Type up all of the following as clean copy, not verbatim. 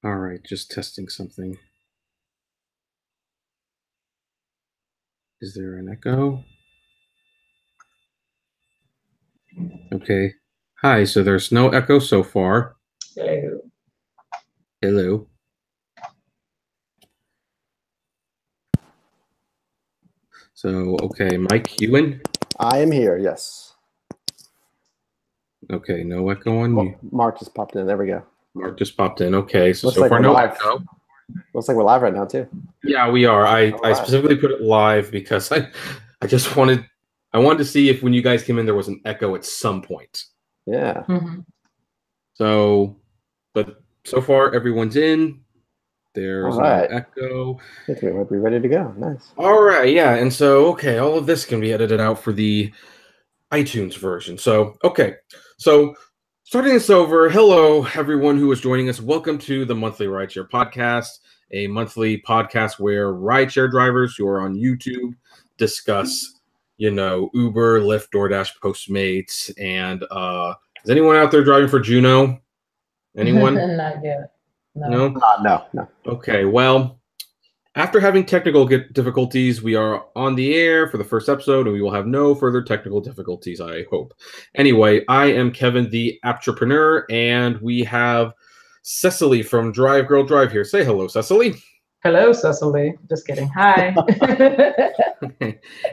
All right, just testing something. Is there an echo? Okay. Hi, so there's no echo so far. Hello. Hello. So, okay, Mike, you in? I am here, yes. Okay, no echo on you. Mark just popped in. There we go. Mark just popped in. Okay, so Looks so like far we're no live. echo. Looks like we're live right now too. Yeah, we are. I right. specifically put it live because I just wanted to see if when you guys came in there was an echo at some point. Yeah. So, but so far everyone's in. There's All right. no echo. I think we might be ready to go. Nice. All right, yeah, and so okay, all of this can be edited out for the iTunes version. So, okay. So, starting this over, hello everyone who is joining us. Welcome to the Monthly Rideshare Podcast, a monthly podcast where rideshare drivers who are on YouTube discuss, Uber, Lyft, DoorDash, Postmates, and is anyone out there driving for Juno? Anyone? Not yet. No? No. Okay, well, after having technical difficulties, we are on the air for the first episode, and we will have no further technical difficulties, I hope. Anyway, I am Kevin, the entrepreneur, and we have Cecily from Drive Girl Drive here. Say hello, Cecily. Hello, Cecily. Just kidding. Hi.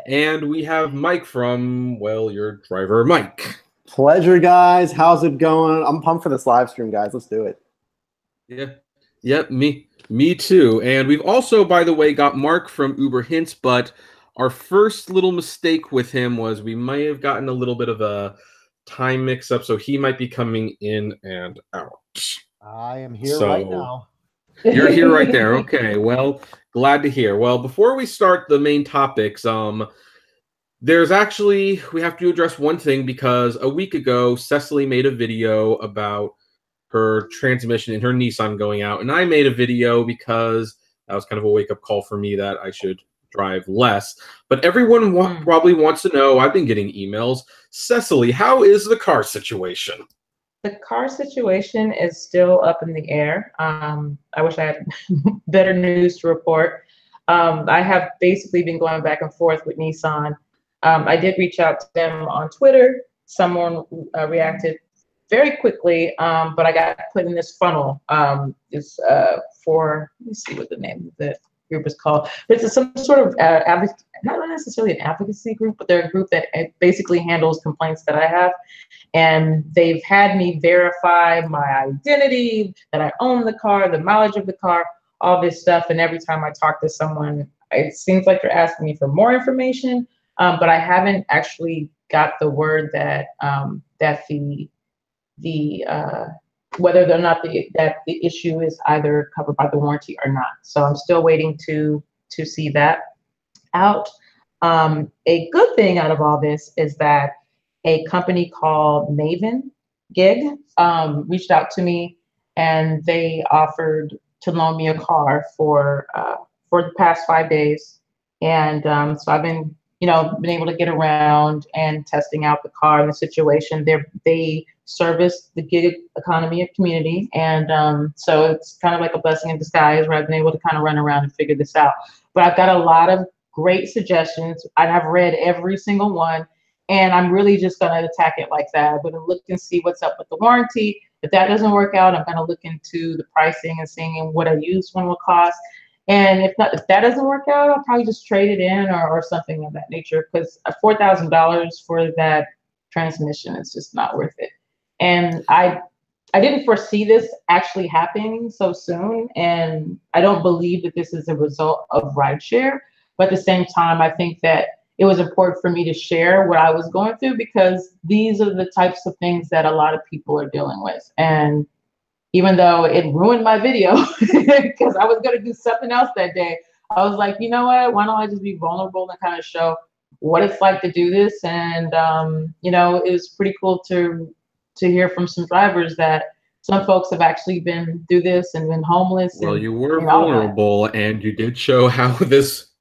And we have Mike from, well, your driver, Mike. Pleasure, guys. How's it going? I'm pumped for this live stream, guys. Let's do it. Yeah. Yep, me too. And we've also, by the way, got Mark from Uber Hints, but our first little mistake with him was we might have gotten a little bit of a time mix-up, so he might be coming in and out. I am here right now. You're here right there. Okay, well, glad to hear. Well, before we start the main topics, there's actually, we have to address one thing because a week ago, Cecily made a video about her transmission in her Nissan going out, and I made a video because that was kind of a wake-up call for me that I should drive less. But everyone probably wants to know, I've been getting emails, Cecily, how is the car situation? The car situation is still up in the air. I wish I had better news to report. I have basically been going back and forth with Nissan. I did reach out to them on Twitter. Someone reacted very quickly, but I got put in this funnel. It's for, let me see what the name of the group is called. It's some sort of not necessarily an advocacy group, but they're a group that basically handles complaints that I have. And they've had me verify my identity, that I own the car, the mileage of the car, all this stuff. And every time I talk to someone, it seems like they're asking me for more information, but I haven't actually got the word that that the whether or not that the issue is either covered by the warranty or not. So I'm still waiting to see that out. A good thing out of all this is that a company called Maven Gig reached out to me, and they offered to loan me a car for the past 5 days. And so I've been able to get around and testing out the car and the situation. They service the gig economy community, and so it's kind of like a blessing in disguise where I've been able to kind of run around and figure this out. But I've got a lot of great suggestions, and I've read every single one, and I'm really just going to attack it like that. I'm going to look and see what's up with the warranty. If that doesn't work out, I'm going to look into the pricing and seeing what a used one will cost. And if that doesn't work out, I'll probably just trade it in or something of that nature, because $4,000 for that transmission is just not worth it. And I didn't foresee this actually happening so soon, and I don't believe that this is a result of rideshare. But at the same time, I think that it was important for me to share what I was going through, because these are the types of things that a lot of people are dealing with. And even though it ruined my video because I was going to do something else that day, I was like, you know what, why don't I just be vulnerable and kind of show what it's like to do this? And, it was pretty cool to hear from some drivers that some folks have actually been through this and been homeless. Well, you were vulnerable, and you did show how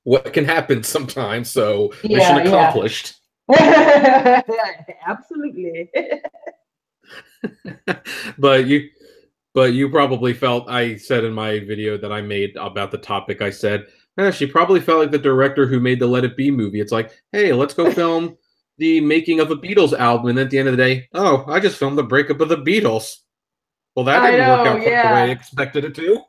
what can happen sometimes. So mission accomplished. Yeah. Absolutely. But But you probably felt, I said in my video that I made about the topic, I said, she probably felt like the director who made the Let It Be movie. It's like, hey, let's go film the making of a Beatles album. And at the end of the day, oh, I just filmed the breakup of the Beatles. Well, that didn't work out quite the way I expected it to.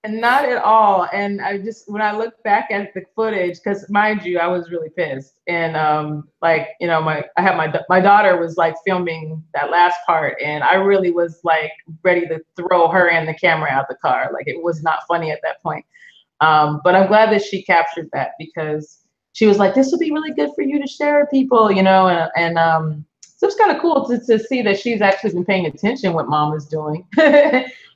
And not at all. And I just, when I look back at the footage, because mind you, I was really pissed. And like, you know, my daughter was like filming that last part, and I really was like ready to throw her and the camera out the car. Like, it was not funny at that point. But I'm glad that she captured that, because she was like, this would be really good for you to share with people, you know, and so it's kind of cool to see that she's actually been paying attention what mom is doing,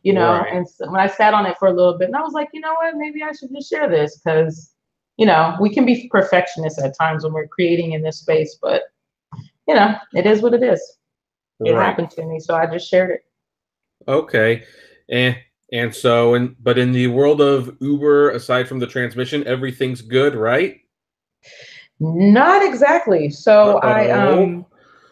you know. Right. And so when I sat on it for a little bit, and I was like, you know what, maybe I should just share this, because, you know, we can be perfectionists at times when we're creating in this space, but, you know, it is what it is. It happened to me, so I just shared it. Okay. And so, but in the world of Uber, aside from the transmission, everything's good, right? Not exactly. So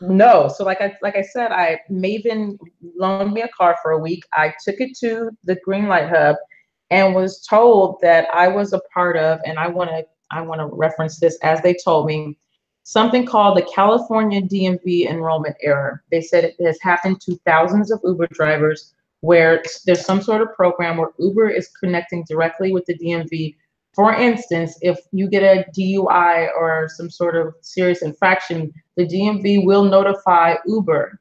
no. So like I said, Maven loaned me a car for a week. I took it to the Green Light Hub and was told that I was a part of, and I want to reference this as they told me, something called the California DMV enrollment error. They said it has happened to thousands of Uber drivers, where there's some sort of program where Uber is connecting directly with the DMV. For instance, if you get a DUI or some sort of serious infraction, the DMV will notify Uber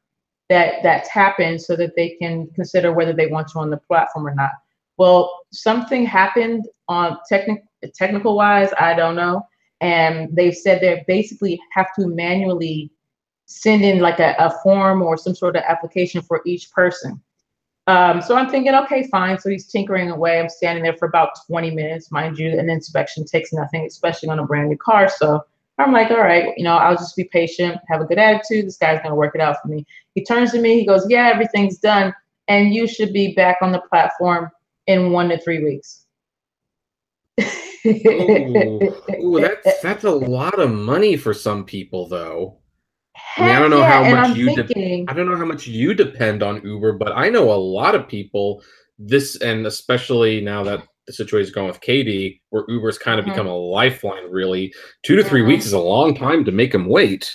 that that's happened, so that they can consider whether they want you on the platform or not. Well, something happened on technical wise, I don't know. And they've said they basically have to manually send in like a form or some sort of application for each person. So I'm thinking, okay, fine. So he's tinkering away. I'm standing there for about 20 minutes. Mind you, an inspection takes nothing, especially on a brand new car. So I'm like, all right, you know, I'll just be patient, have a good attitude. This guy's going to work it out for me. He turns to me, he goes, yeah, everything's done, and you should be back on the platform in 1 to 3 weeks. Ooh, that's a lot of money for some people, though. I mean, I don't know how much I don't know how much you depend on Uber, but I know a lot of people, and especially now that the situation is going with Katie, where Uber's kind of become a lifeline, really. 2 to 3 weeks is a long time to make them wait.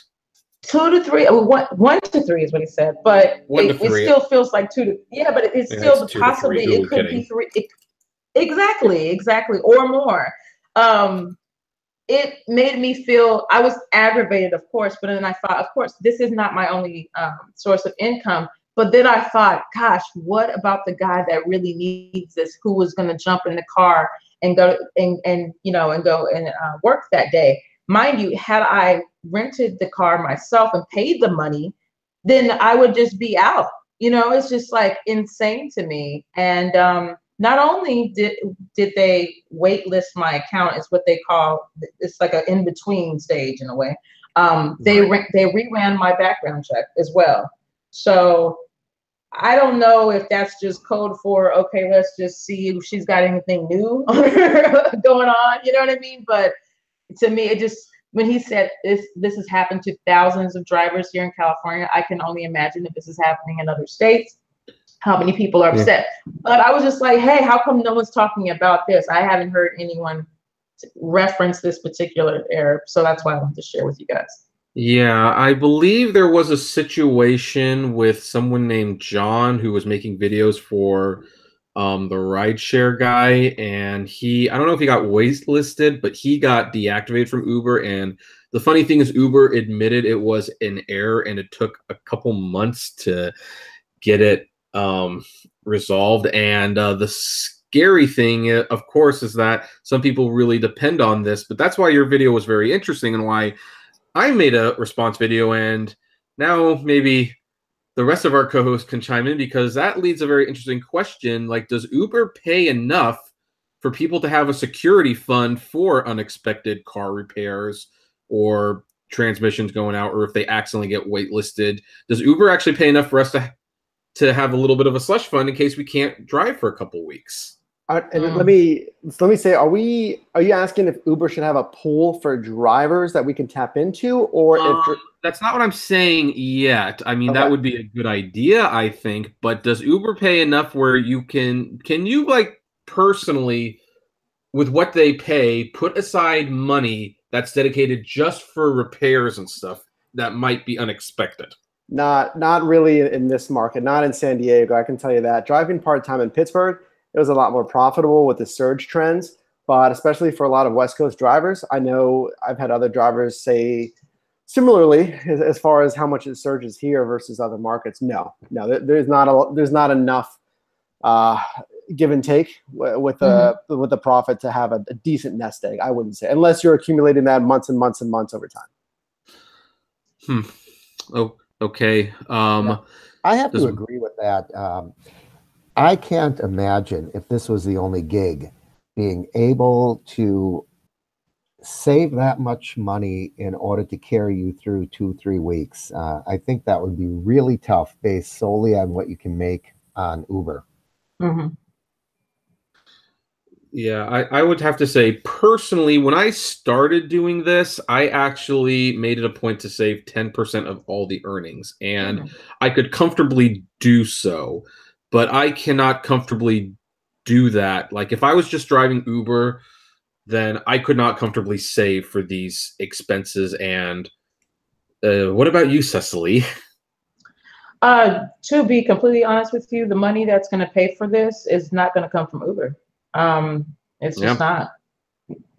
2 to 3, 1 to 3 is what he said, but it still feels like 2 to, but it's still possibly, it could be 3. Exactly, or more. It made me feel, I was aggravated, of course, but then I thought, of course, this is not my only source of income. But then I thought, gosh, what about the guy that really needs this, who was going to jump in the car and go and work that day? Mind you, had I rented the car myself and paid the money, then I would just be out. You know, it's just like insane to me. And not only did they waitlist my account, it's what they call, it's like an in-between stage in a way. They reran my background check as well. So I don't know if that's just code for, okay, let's just see if she's got anything new going on, you know what I mean? But to me, it just, when he said this has happened to thousands of drivers here in California, I can only imagine if this is happening in other states, how many people are upset. But I was just like, hey, how come no one's talking about this? I haven't heard anyone reference this particular error. So that's why I wanted to share with you guys. Yeah, I believe there was a situation with someone named John who was making videos for the Rideshare guy, and I don't know if he got waitlisted, but he got deactivated from Uber. And the funny thing is, Uber admitted it was an error, and it took a couple months to get it resolved. And the scary thing, of course, is that some people really depend on this, but that's why your video was very interesting and why I made a response video. And now maybe the rest of our co-hosts can chime in, because that leads a very interesting question. Like, does Uber pay enough for people to have a security fund for unexpected car repairs or transmissions going out, or if they accidentally get waitlisted? Does Uber actually pay enough for us to have a little bit of a slush fund in case we can't drive for a couple weeks? And let me say, are you asking if Uber should have a pool for drivers that we can tap into, or if that's not what I'm saying yet. I mean, okay. that would be a good idea, I think. But does Uber pay enough where you can you like personally, with what they pay, put aside money that's dedicated just for repairs and stuff that might be unexpected? Not really in this market, not in San Diego. I can tell you that. Driving part-time in Pittsburgh, it was a lot more profitable with the surge trends, but especially for a lot of West Coast drivers, I know I've had other drivers say similarly as far as how much it surges here versus other markets. No, there's not enough give and take with the profit to have a decent nest egg. I wouldn't say, unless you're accumulating that months and months and months over time. Oh, okay. Yeah, I have to agree with that. I can't imagine, if this was the only gig, being able to save that much money in order to carry you through 2-3 weeks. I think that would be really tough based solely on what you can make on Uber. Yeah, I would have to say, personally, when I started doing this, I actually made it a point to save 10% of all the earnings, and I could comfortably do so, but I cannot comfortably do that. Like, if I was just driving Uber, then I could not comfortably save for these expenses. And what about you, Cecily? To be completely honest with you, the money that's going to pay for this is not going to come from Uber. It's just not.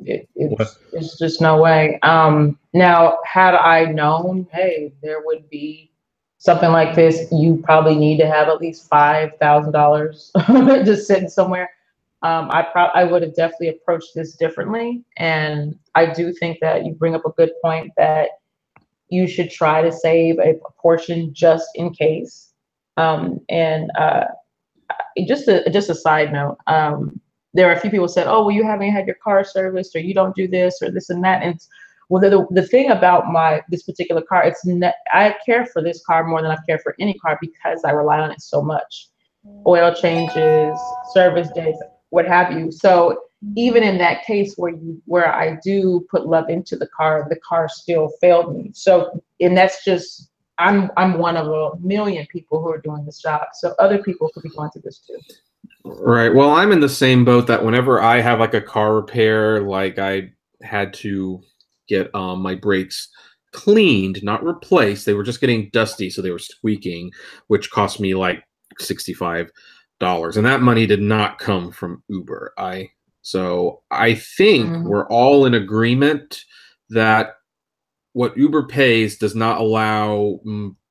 It's just no way. Now, had I known, hey, there would be something like this, you probably need to have at least $5,000 just sitting somewhere. I would have definitely approached this differently. And I do think that you bring up a good point that you should try to save a portion just in case. Just a side note, there are a few people said, oh, well, you haven't had your car serviced, or you don't do this or this and that. And the thing about this particular car, I care for this car more than I've cared for any car because I rely on it so much. Oil changes, service days, what have you. So even in that case where I do put love into the car still failed me. So, and that's just, I'm one of a million people who are doing this job. So other people could be going through this too. Right. Well, I'm in the same boat that whenever I have like a car repair, like I had to get my brakes cleaned, not replaced. They were just getting dusty, so they were squeaking, which cost me like $65. And that money did not come from Uber. So I think we're all in agreement that what Uber pays does not allow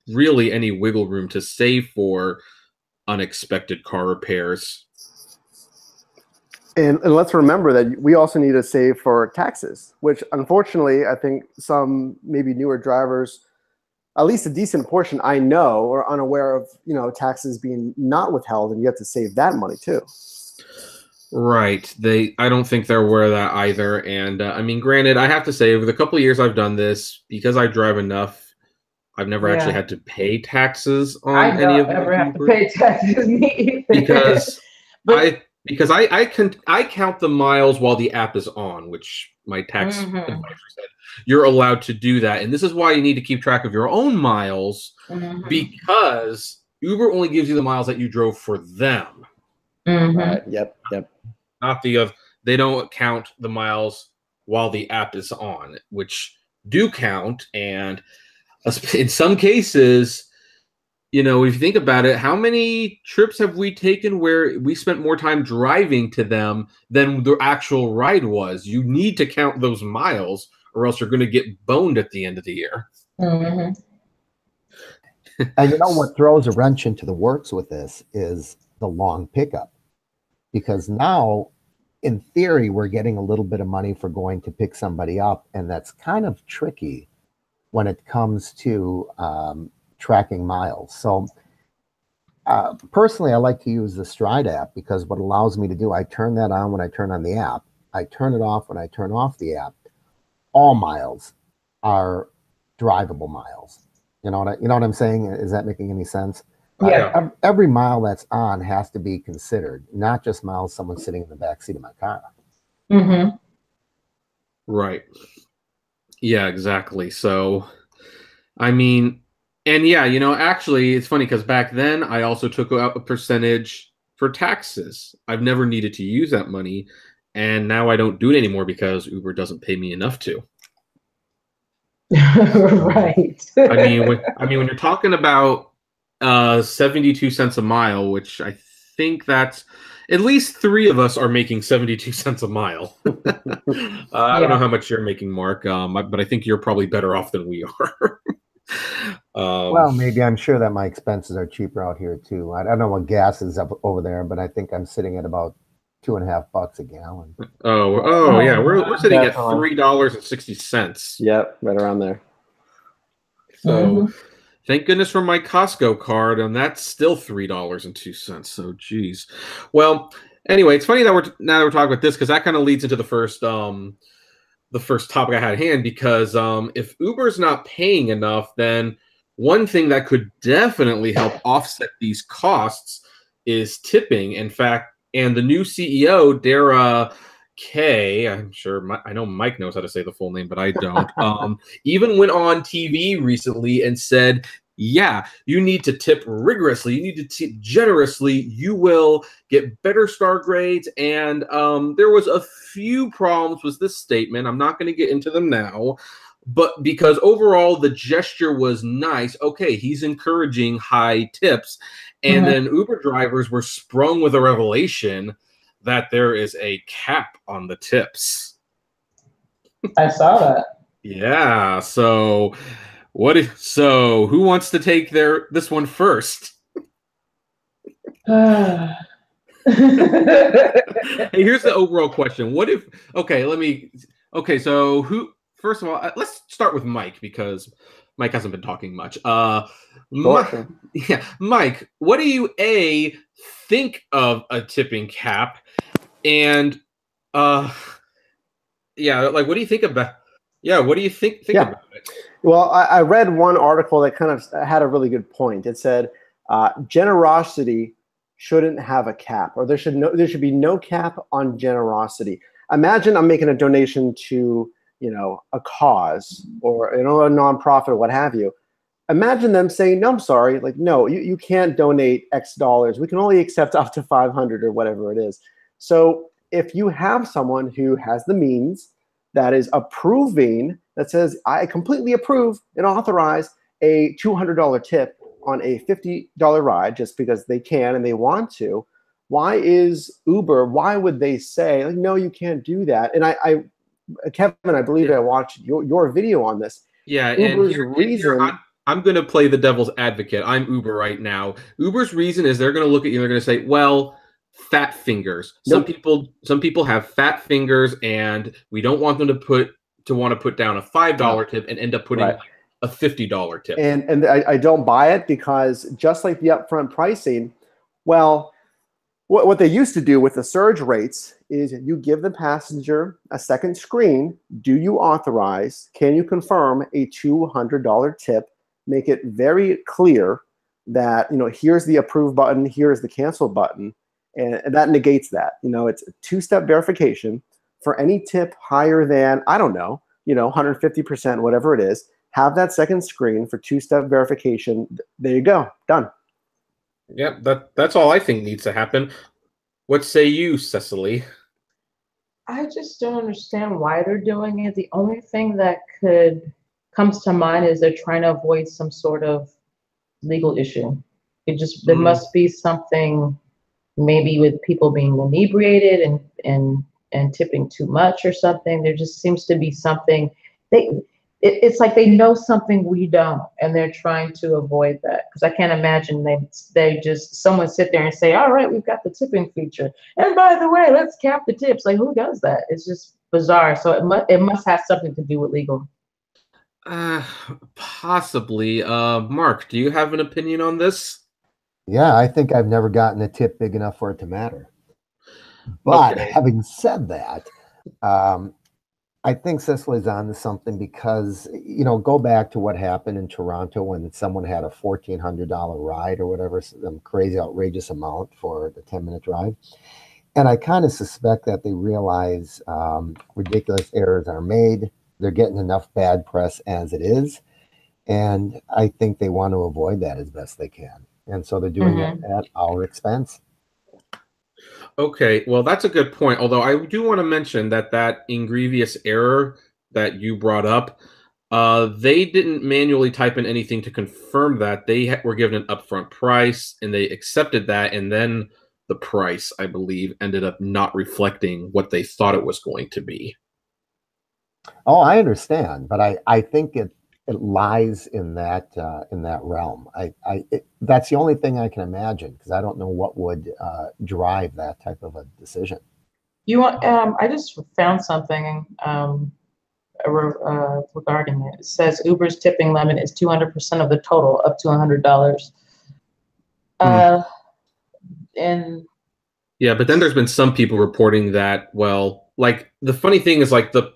really any wiggle room to save for unexpected car repairs. And let's remember that we also need to save for taxes, which unfortunately I think some maybe newer drivers, at least a decent portion I know, are unaware of, taxes being not withheld, and you have to save that money too. Right. I don't think they're aware of that either. And I mean, granted, I have to say, over the couple of years I've done this, because I drive enough, I've never actually had to pay taxes on any of them. I don't ever have to pay taxes because I count the miles while the app is on, which my tax advisor said you're allowed to do that. And this is why you need to keep track of your own miles, because Uber only gives you the miles that you drove for them. Yep. Not the of they don't count the miles while the app is on, which do count. And in some cases, if you think about it, how many trips have we taken where we spent more time driving to them than the actual ride was? You need to count those miles, or else you're going to get boned at the end of the year. And what throws a wrench into the works with this is the long pickup. Because now, in theory, we're getting a little bit of money for going to pick somebody up, and that's kind of tricky when it comes to tracking miles. So personally, I like to use the Stride app, because what allows me to do, I turn that on when I turn on the app. I turn it off when I turn off the app. All miles are drivable miles. You know what I'm saying? Is that making any sense? Yeah. Every mile that's on has to be considered, not just miles someone sitting in the back seat of my car. Mm-hmm. Right. Yeah, exactly. So, I mean, and yeah, actually, it's funny because back then I also took out a percentage for taxes. I've never needed to use that money, and now I don't do it anymore because Uber doesn't pay me enough to. Right. When you're talking about 72 cents a mile, which I think that's at least 3 of us are making 72 cents a mile. I don't know how much you're making, Mark, but I think you're probably better off than we are. Well, maybe. I'm sure that my expenses are cheaper out here too. I don't know what gas is up over there, but I think I'm sitting at about $2.50 a gallon. Oh yeah, we're sitting Definitely. at $3.60. Yep, right around there. So thank goodness for my Costco card, and that's still $3.02. So geez. Well, anyway, it's funny that we're talking about this because that kind of leads into the first topic I had at hand, because if Uber's not paying enough, then one thing that could definitely help offset these costs is tipping. In fact, and the new CEO, Dara K, I'm sure I know Mike knows how to say the full name, but I don't. Even went on TV recently and said, yeah, you need to tip rigorously. You need to tip generously. You will get better star grades. And there was a few problems with this statement. I'm not going to get into them now, but because overall the gesture was nice. Okay, he's encouraging high tips. And then Uber drivers were sprung with a revelation that there is a cap on the tips. I saw that. Yeah. So who wants to take this one first? Hey, here's the overall question. So first of all, let's start with Mike, because Mike hasn't been talking much. Sure. Mike, what do you think of a tipping cap? And what do you think about what do you think about it? Well, I read one article that kind of had a really good point. It said generosity shouldn't have a cap, or there should be no cap on generosity. Imagine I'm making a donation to a cause or a nonprofit or what have you. Imagine them saying, no, I'm sorry, no, you can't donate X dollars. We can only accept up to 500 or whatever it is. So if you have someone who has the means, that is approving, that says, I completely approve and authorize a $200 tip on a $50 ride just because they can and they want to, why would they say, no, you can't do that? And Kevin, I believe I watched your video on this. Yeah, Uber's reason... I'm going to play the devil's advocate. I'm Uber right now. Uber's reason is they're going to look at you and they're going to say, well, fat fingers. Nope. Some people have fat fingers, and we don't want them to want to put down a $5 tip and end up putting a $50 tip. And I don't buy it, because just like the upfront pricing, well, what they used to do with the surge rates is you give the passenger a second screen. Do you authorize? Can you confirm a $200 tip? Make it very clear that, here's the approve button, here's the cancel button. And that negates that. It's a two-step verification for any tip higher than, I don't know, 150%, whatever it is. Have that second screen for two-step verification. There you go. Done. Yep, that's all I think needs to happen. What say you, Cecily? I just don't understand why they're doing it. The only thing that comes to mind is they're trying to avoid some sort of legal issue. There must be something, maybe with people being inebriated and tipping too much or something. There just seems to be something. It's like they know something we don't, and they're trying to avoid that. Because I can't imagine they just someone sit there and say, all right, we've got the tipping feature, and by the way, let's cap the tips. Like, who does that? It's just bizarre. So it must have something to do with legal. Possibly. Mark, do you have an opinion on this? Yeah, I think I've never gotten a tip big enough for it to matter. But having said that, I think Cicely's on to something because, go back to what happened in Toronto when someone had a $1,400 ride or whatever, some crazy, outrageous amount for the 10-minute drive. And I kind of suspect that they realize ridiculous errors are made. They're getting enough bad press as it is. And I think they want to avoid that as best they can. And so they're doing it at our expense. Okay, well, that's a good point. Although I do want to mention that egregious error that you brought up, they didn't manually type in anything to confirm that. They were given an upfront price, and they accepted that, and then the price, I believe, ended up not reflecting what they thought it was going to be. Oh, I understand, but I think it lies in that realm. That's the only thing I can imagine, because I don't know what would drive that type of a decision. I just found something regarding it. It says Uber's tipping limit is 200% of the total, up to $100. And yeah, but then there's been some people reporting that, well, like the funny thing is, like the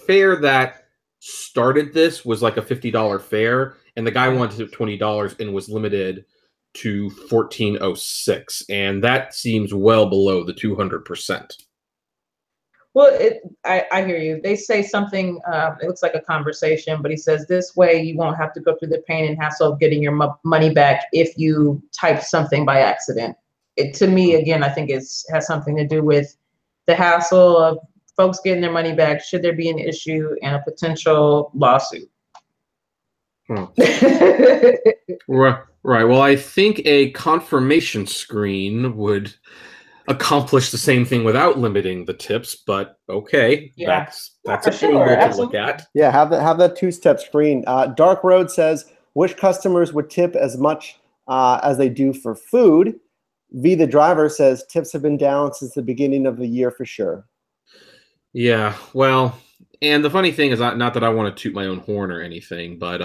fare that started this was like a $50 fare, and the guy wanted $20 and was limited to $14.06, and that seems well below the 200%. Well, I hear you. They say something, it looks like a conversation, but he says this way you won't have to go through the pain and hassle of getting your money back if you type something by accident. To me, again, I think has something to do with the hassle of folks getting their money back should there be an issue and a potential lawsuit. Right. Well, I think a confirmation screen would accomplish the same thing without limiting the tips, but okay, that's a angle to look at. Yeah, have that two-step screen. Dark Road says, wish customers would tip as much as they do for food. V the Driver says tips have been down since the beginning of the year for sure. Yeah, well, and the funny thing is, not that I want to toot my own horn or anything, but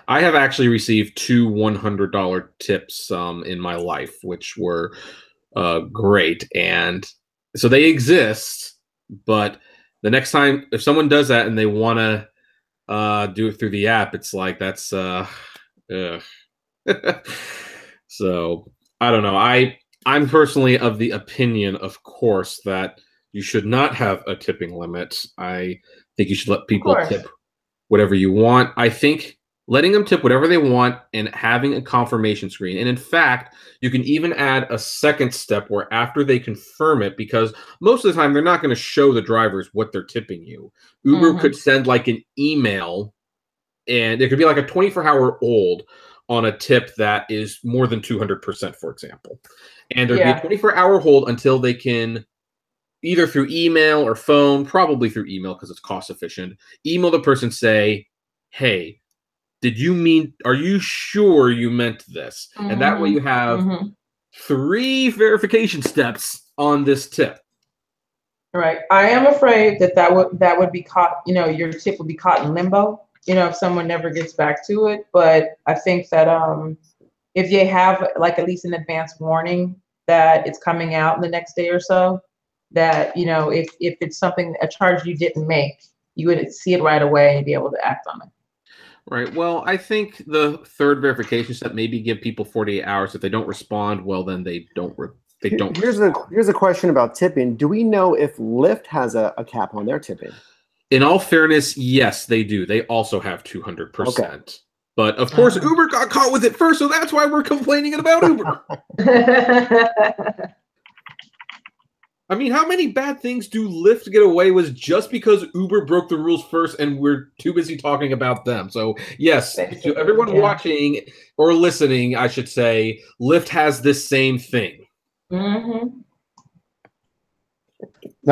I have actually received 2 $100 tips in my life, which were great. And so they exist, but the next time if someone does that and they want to do it through the app, it's like that's so I don't know. I'm personally of the opinion, of course, that you should not have a tipping limit. I think you should let people tip whatever you want. I think letting them tip whatever they want and having a confirmation screen. And in fact, you can even add a second step where after they confirm it, because most of the time they're not going to show the drivers what they're tipping you. Uber could send like an email, and it could be like a 24-hour hold on a tip that is more than 200%, for example. And there'd be a 24-hour hold until they can, either through email or phone, probably through email because it's cost efficient, email the person, say, hey, are you sure you meant this? And that way you have 3 verification steps on this tip. Right. I am afraid that would be caught, your tip would be caught in limbo, if someone never gets back to it. But I think that if you have like at least an advance warning that it's coming out in the next day or so, that, if it's a charge you didn't make, you would see it right away and be able to act on it. Right. Well, I think the third verification step, maybe give people 48 hours. If they don't respond, well, then they don't. Here's a question about tipping. Do we know if Lyft has a cap on their tipping? In all fairness, yes, they do. They also have 200%. Okay. But of course, Uber got caught with it first, so that's why we're complaining about Uber. I mean, how many bad things do Lyft get away with just because Uber broke the rules first and we're too busy talking about them? So, yes, to everyone watching or listening, I should say, Lyft has this same thing. Now,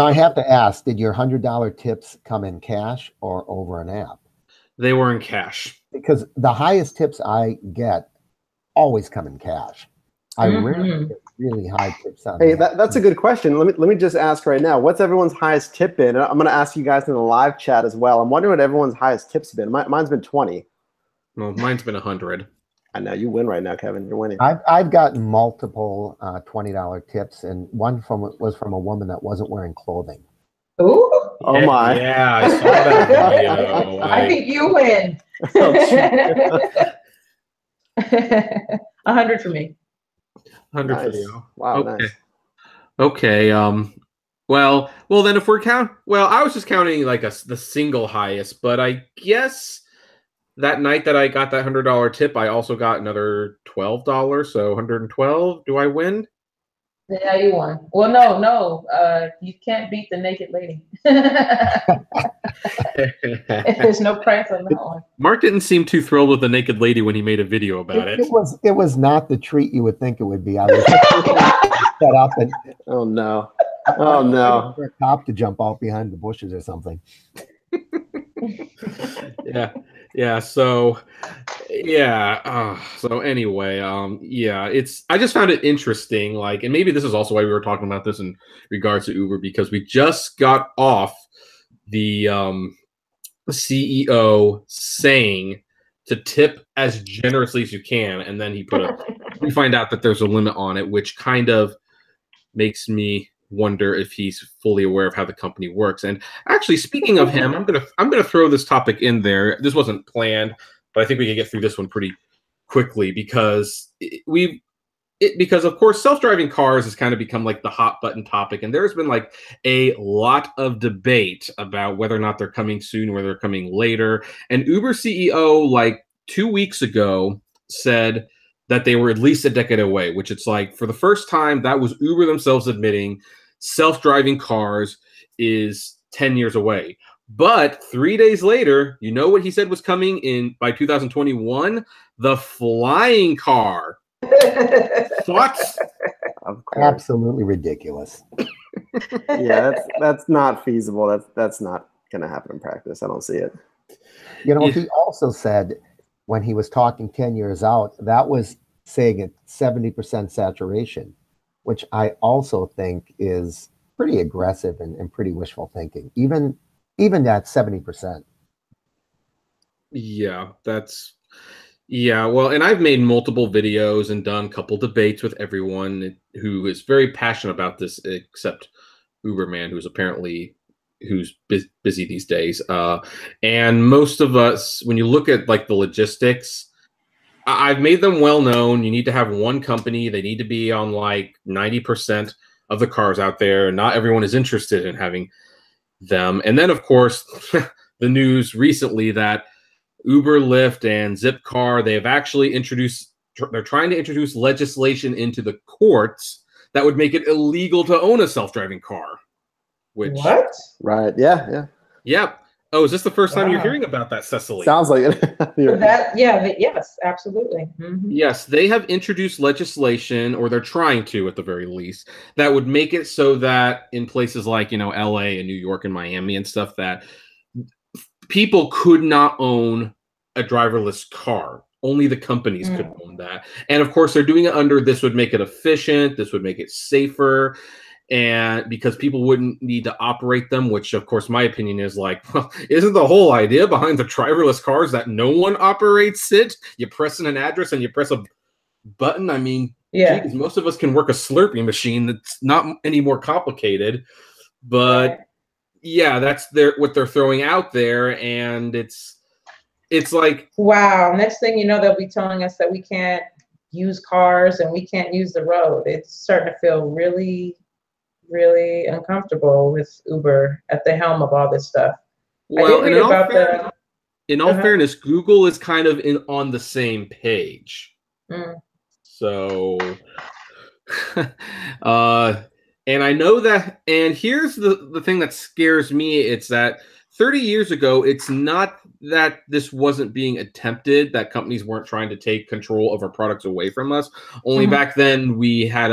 I have to ask, did your $100 tips come in cash or over an app? They were in cash. Because the highest tips I get always come in cash. I rarely get really high tips on. Hey, that's a good question. Let me just ask right now. What's everyone's highest tip been? I'm going to ask you guys in the live chat as well. I'm wondering what everyone's highest tips been. Mine's been 20. Well, mine's been 100. I know you win right now, Kevin. You're winning. I've gotten multiple $20 tips, and one was from a woman that wasn't wearing clothing. Ooh. Oh my. Yeah, I saw that video. I think you win. Oh, 100 for me. 100 for nice. you. Wow, Okay. nice. Okay. Well, then if we're I was just counting like the single highest, but I guess that night that I got that $100 tip, I also got another $12, so 112. Do I win? Yeah, you won. Well, no. You can't beat the naked lady. There's no price on that one. Mark didn't seem too thrilled with the naked lady when he made a video about it. It was not the treat you would think it would be. I was set up and Oh no. Oh no. for a cop to jump out behind the bushes or something. Yeah. So anyway, I just found it interesting, like, and maybe this is also why we were talking about this in regards to Uber, because we just got off the CEO saying to tip as generously as you can, and then we find out that there's a limit on it, which kind of makes me wonder if he's fully aware of how the company works. And actually, speaking of him, I'm gonna throw this topic in there. This wasn't planned, but I think we can get through this one pretty quickly because because of course self-driving cars has kind of become like the hot button topic, and there's been like a lot of debate about whether or not they're coming soon, whether they're coming later. And Uber CEO like 2 weeks ago said that they were at least a decade away, which it's like, for the first time, that was Uber themselves admitting self-driving cars is 10 years away. But 3 days later, you know what he said was coming in by 2021? The flying car. Thoughts? Of course. Absolutely ridiculous. Yeah, that's not feasible. That's not gonna happen in practice. I don't see it. You know, he also said when he was talking 10 years out, that was saying at 70% saturation, which I also think is pretty aggressive and pretty wishful thinking, even at 70%. Yeah, well, and I've made multiple videos and done a couple debates with everyone who is very passionate about this, except Uberman, who's busy these days. And most of us, when you look at like the logistics, I've made them well known. You need to have one company. They need to be on like 90% of the cars out there. Not everyone is interested in having them. And then, of course, the news recently that Uber, Lyft, and Zipcar, they have actually they're trying to introduce legislation into the courts that would make it illegal to own a self-driving car. What? Right. Yeah. Yep. Oh, is this the first time you're hearing about that, Cecily? Sounds like it. Yes, absolutely. Mm-hmm. Yes, they have introduced legislation, or they're trying to, at the very least, that would make it so that in places like, LA and New York and Miami and stuff, that people could not own a driverless car. Only the companies could own that. And of course, they're doing it under, this would make it efficient, this would make it safer, and because people wouldn't need to operate them, which of course my opinion is like, well, isn't the whole idea behind the driverless cars that no one operates it? You press in an address and you press a button. I mean, geez, most of us can work a Slurpee machine that's not any more complicated. But yeah, that's what they're throwing out there, and it's like, wow. Next thing you know, they'll be telling us that we can't use cars and we can't use the road. It's starting to feel really, really uncomfortable with Uber at the helm of all this stuff. Well, and in all fairness, Google is kind of on the same page. So, and I know that, and here's the thing that scares me, it's that 30 years ago, it's not that this wasn't being attempted, that companies weren't trying to take control of our products away from us. Only back then we had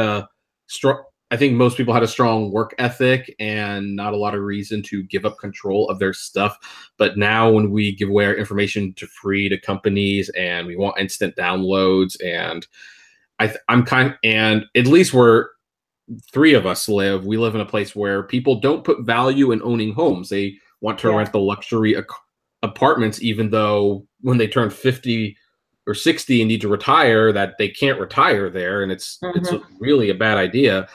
I think most people had a strong work ethic and not a lot of reason to give up control of their stuff. But now when we give away our information free to companies and we want instant downloads, and and at least where three of us live, we live in a place where people don't put value in owning homes. They want to rent the luxury apartments, even though when they turn 50 or 60 and need to retire, that they can't retire there. And it's really a bad idea.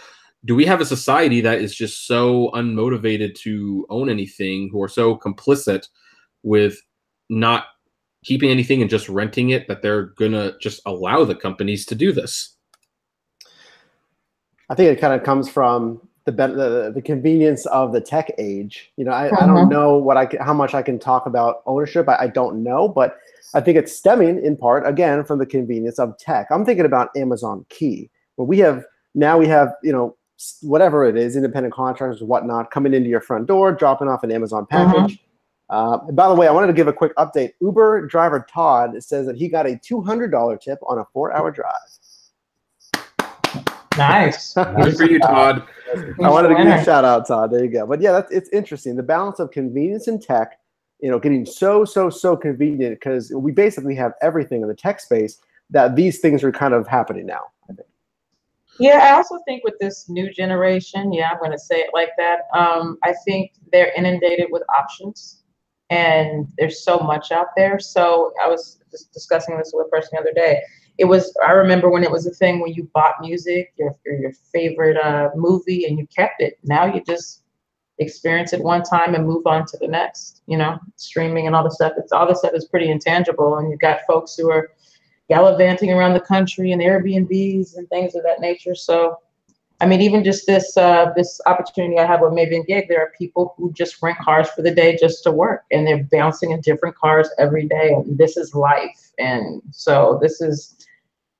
do we have a society that is just so unmotivated to own anything, who are so complicit with not keeping anything and just renting it, that they're gonna just allow the companies to do this? I think it kind of comes from the convenience of the tech age. You know, I don't know how much I can talk about ownership. I don't know, but I think it's stemming in part, again, from the convenience of tech. I'm thinking about Amazon Key, where we have, you know, whatever it is, independent contractors, whatnot, coming into your front door, dropping off an Amazon package. By the way, I wanted to give a quick update. Uber driver Todd says that he got a $200 tip on a 4-hour drive. Nice. Good for you, Todd. I wanted to give you a shout out, Todd. There you go. But yeah, it's interesting. The balance of convenience and tech, you know, getting so convenient, because we basically have everything in the tech space, that these things are kind of happening now, I think. Yeah, I also think with this new generation, I'm going to say it like that. I think they're inundated with options, and there's so much out there. So I was just discussing this with a person the other day. I remember when it was a thing when you bought music, your favorite movie, and you kept it. Now you just experience it one time and move on to the next, you know, streaming and all the stuff. All this stuff is pretty intangible. And you've got folks who are gallivanting around the country and Airbnbs and things of that nature. So, I mean, even just this opportunity I have with Maven Gig, there are people who just rent cars for the day just to work, and they're bouncing in different cars every day. And this is life. And so this is,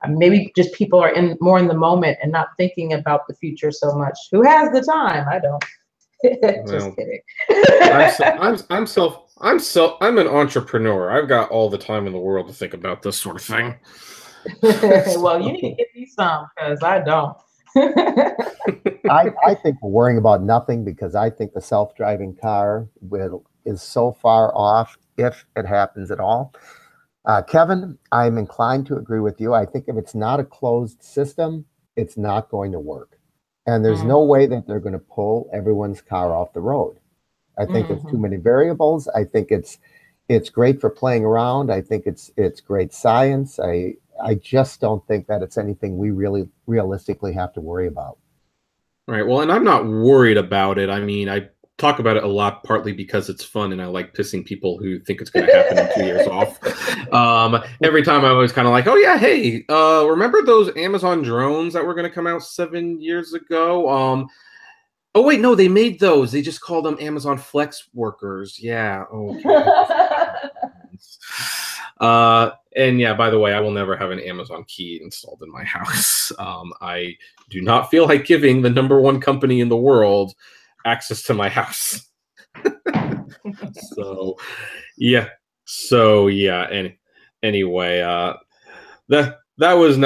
maybe just people are more in the moment and not thinking about the future so much. Who has the time? I don't. Just kidding. I'm an entrepreneur. I've got all the time in the world to think about this sort of thing. Well, you need to get me some, because I don't. I think we're worrying about nothing, because I think the self-driving car is so far off, if it happens at all. Kevin, I'm inclined to agree with you. I think if it's not a closed system, it's not going to work. And there's no way that they're going to pull everyone's car off the road. I think there's too many variables. I think it's great for playing around. I think it's great science. I just don't think that it's anything we really realistically have to worry about. Right. Well, and I'm not worried about it. I mean, I talk about it a lot, partly because it's fun and I like pissing people who think it's going to happen in 2 years off. Every time I was kind of like, oh yeah, hey, remember those Amazon drones that were going to come out 7 years ago? Oh wait, no, they made those. They just called them Amazon Flex workers. Yeah. Okay. And yeah, by the way, I will never have an Amazon Key installed in my house. I do not feel like giving the #1 company in the world access to my house. Anyway, that was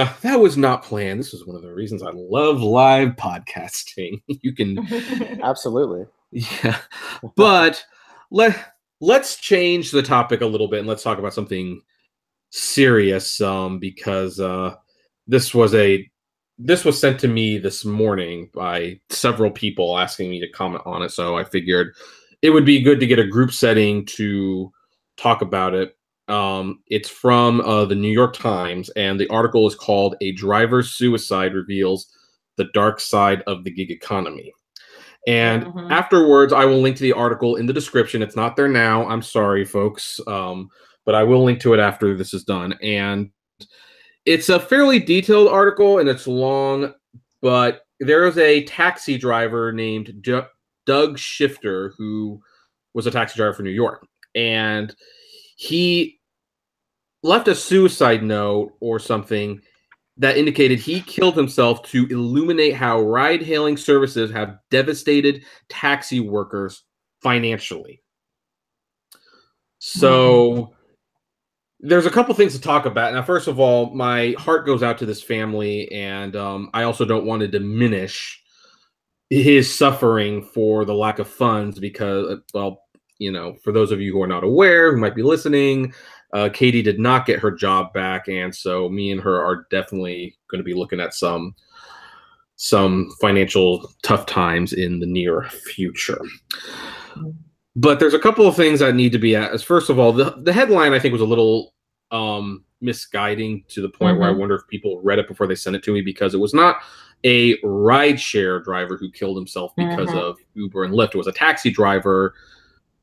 not planned. This is one of the reasons I love live podcasting. You can absolutely, yeah. But let's change the topic a little bit and let's talk about something serious. Because this was sent to me this morning by several people asking me to comment on it. So I figured it would be good to get a group setting to talk about it. It's from the New York Times, and the article is called "A Driver's Suicide Reveals the Dark Side of the Gig Economy." And afterwards, I will link to the article in the description. It's not there now. I'm sorry, folks. But I will link to it after this is done. And it's a fairly detailed article, and it's long, but there is a taxi driver named Doug Shifter, who was a taxi driver for New York. And he left a suicide note or something that indicated he killed himself to illuminate how ride-hailing services have devastated taxi workers financially. So there's a couple things to talk about. Now, first of all, my heart goes out to this family, and I also don't want to diminish his suffering for the lack of funds because, well, you know, for those of you who are not aware, who might be listening, Katie did not get her job back, and so me and her are definitely going to be looking at some financial tough times in the near future. But there's a couple of things that need to be asked. First of all, the headline I think was a little misguiding to the point where I wonder if people read it before they sent it to me, because it was not a rideshare driver who killed himself because of Uber and Lyft. It was a taxi driver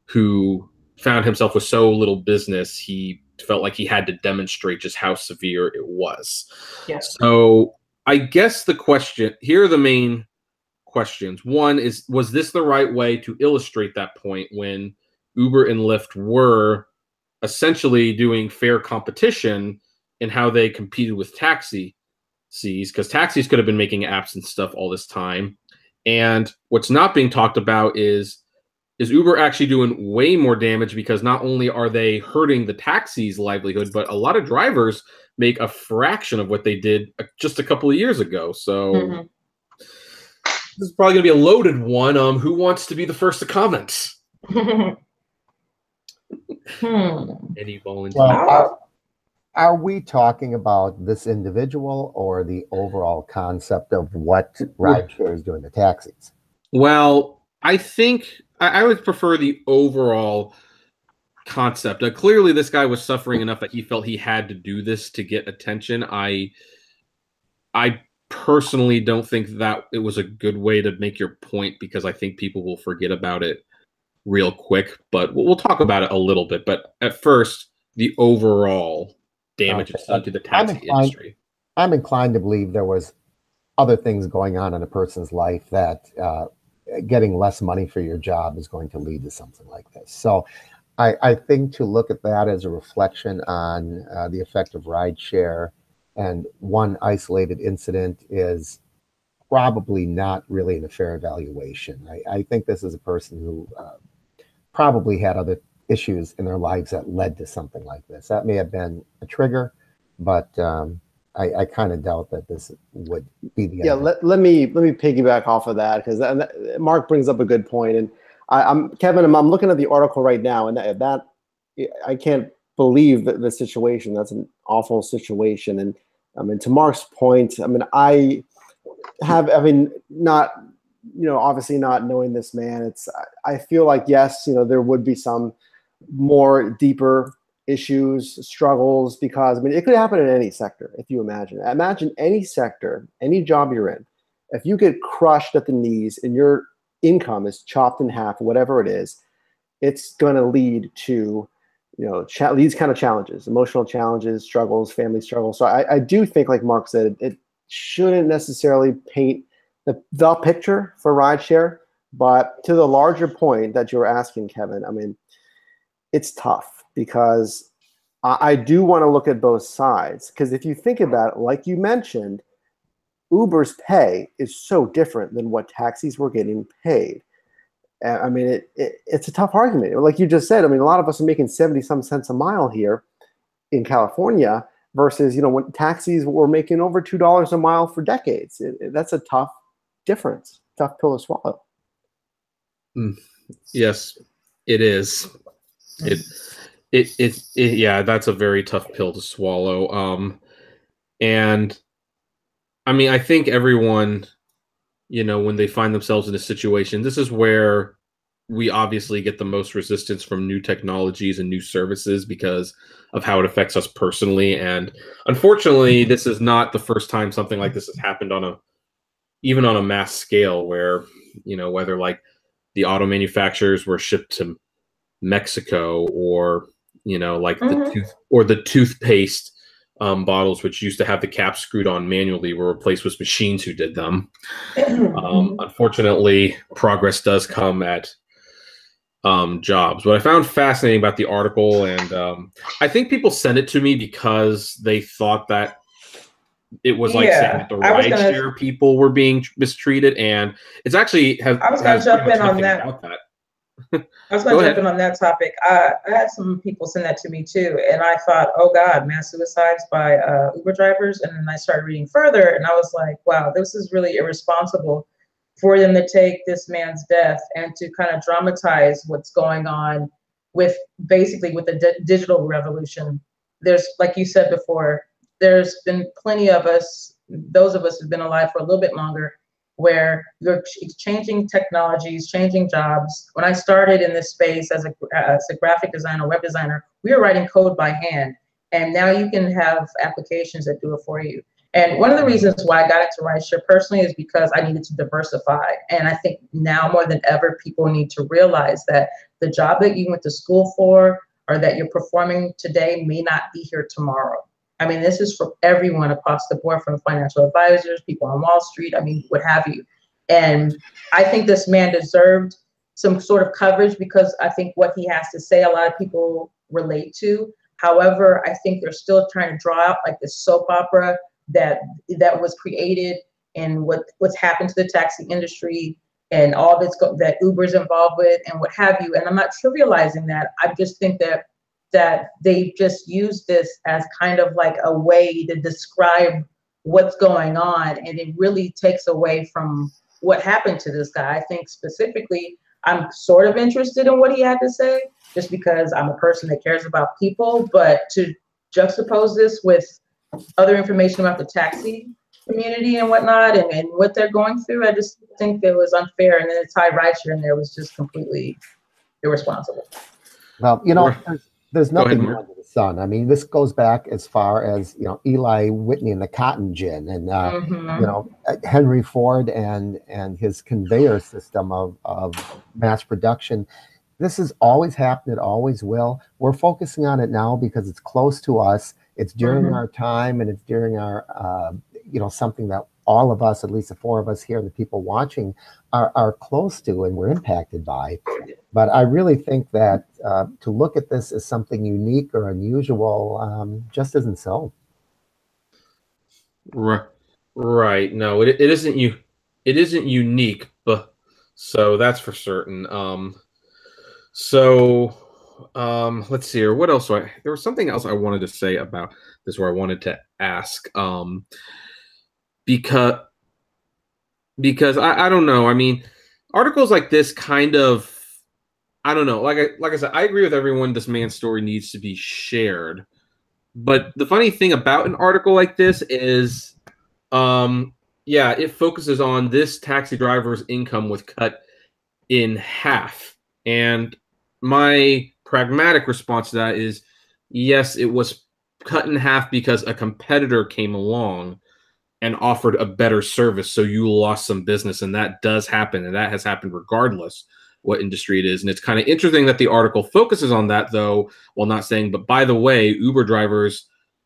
who found himself with so little business, he felt like he had to demonstrate just how severe it was. Yeah. So I guess here are the main questions. One is, was this the right way to illustrate that point when Uber and Lyft were essentially doing fair competition in how they competed with taxis? Because taxis could have been making apps and stuff all this time. And what's not being talked about is Uber actually doing way more damage, because not only are they hurting the taxi's livelihood, but a lot of drivers make a fraction of what they did just a couple of years ago. So this is probably going to be a loaded one. Who wants to be the first to comment? Any volunteers? Well, are we talking about this individual or the overall concept of what rideshare is doing to taxis? Well, I think I would prefer the overall concept. Clearly, this guy was suffering enough that he felt he had to do this to get attention. I personally don't think that it was a good way to make your point, because I think people will forget about it real quick. But we'll talk about it a little bit. But at first, the overall damage it's done to the taxi industry. I'm inclined to believe there was other things going on in a person's life that getting less money for your job is going to lead to something like this. So I think to look at that as a reflection on the effect of rideshare and one isolated incident is probably not really a fair evaluation. I think this is a person who probably had other issues in their lives that led to something like this. That may have been a trigger, but I kind of doubt that this would be the end. Let me piggyback off of that, because Mark brings up a good point. And I'm Kevin. I'm looking at the article right now, and that I can't believe that the situation. That's an awful situation. And I mean, to Mark's point, I mean, obviously not knowing this man, I feel like, yes, there would be some more deeper issues, struggles, because I mean, it could happen in any sector. If you imagine any sector, any job you're in, if you get crushed at the knees and your income is chopped in half, whatever it is, it's going to lead to, these kind of challenges, emotional challenges, struggles, family struggles. So I do think, like Mark said, it shouldn't necessarily paint the picture for rideshare, but to the larger point that you're asking, Kevin, I mean, it's tough, because I do want to look at both sides. Because if you think about it, like you mentioned, Uber's pay is so different than what taxis were getting paid. I mean, it's a tough argument. Like you just said, I mean, a lot of us are making 70-some cents a mile here in California versus, when taxis were making over $2 a mile for decades. That's a tough difference, tough pill to swallow. Yes, it is. Yeah, that's a very tough pill to swallow. And I mean, I think everyone, when they find themselves in a situation, this is where we obviously get the most resistance from new technologies and new services because of how it affects us personally. And unfortunately, this is not the first time something like this has happened even on a mass scale, where, whether like the auto manufacturers were shipped to Mexico, or like the toothpaste bottles, which used to have the cap screwed on manually, were replaced with machines who did them. Unfortunately, progress does come at jobs. What I found fascinating about the article, and I think people sent it to me because they thought that it was like saying that the rideshare people were being mistreated, and it's actually I was going to jump in on that. I was going to jump in on that topic. I had some people send that to me too, and I thought, oh God, mass suicides by Uber drivers. And then I started reading further, and I was like, wow, this is really irresponsible for them to take this man's death and to kind of dramatize what's going on with the digital revolution. There's, like you said before, there's been plenty of us, those of us who've been alive for a little bit longer, where you're changing technologies, changing jobs. When I started in this space as a graphic designer, web designer, we were writing code by hand. And now you can have applications that do it for you. And one of the reasons why I got into rideshare personally is because I needed to diversify. And I think now more than ever, people need to realize that the job that you went to school for or that you're performing today may not be here tomorrow. I mean, this is for everyone across the board, from financial advisors, people on Wall Street, I mean, what have you. And I think this man deserved some sort of coverage because I think what he has to say, a lot of people relate to. However, I think they're still trying to draw out like this soap opera that was created and what's happened to the taxi industry and all that Uber's involved with and what have you. And I'm not trivializing that. I just think that they just use this as kind of like a way to describe what's going on, and it really takes away from what happened to this guy. I think specifically, I'm sort of interested in what he had to say, just because I'm a person that cares about people, but to juxtapose this with other information about the taxi community and whatnot and what they're going through, I just think it was unfair. And then to tie rideshare in there was just completely irresponsible. Well, there's nothing new under the sun. I mean, this goes back as far as, Eli Whitney and the cotton gin and, Henry Ford and his conveyor system of mass production. This has always happened. It always will. We're focusing on it now because it's close to us. It's during our time, and it's during our, something that all of us, at least the four of us here, and the people watching, are close to and we're impacted by. But I really think that to look at this as something unique or unusual just isn't so. Right. No, it isn't It isn't unique, but so that's for certain. Let's see here. What else? There was something else I wanted to say about this, where I wanted to ask. Because I don't know. I mean, articles like this kind of, I don't know. Like I said, I agree with everyone. This man's story needs to be shared. But the funny thing about an article like this is, it focuses on this taxi driver's income was cut in half. And my pragmatic response to that is, yes, it was cut in half because a competitor came along and offered a better service, so you lost some business, and that does happen, and that has happened regardless what industry it is. And it's kind of interesting that the article focuses on that, though, while not saying, but by the way, Uber drivers,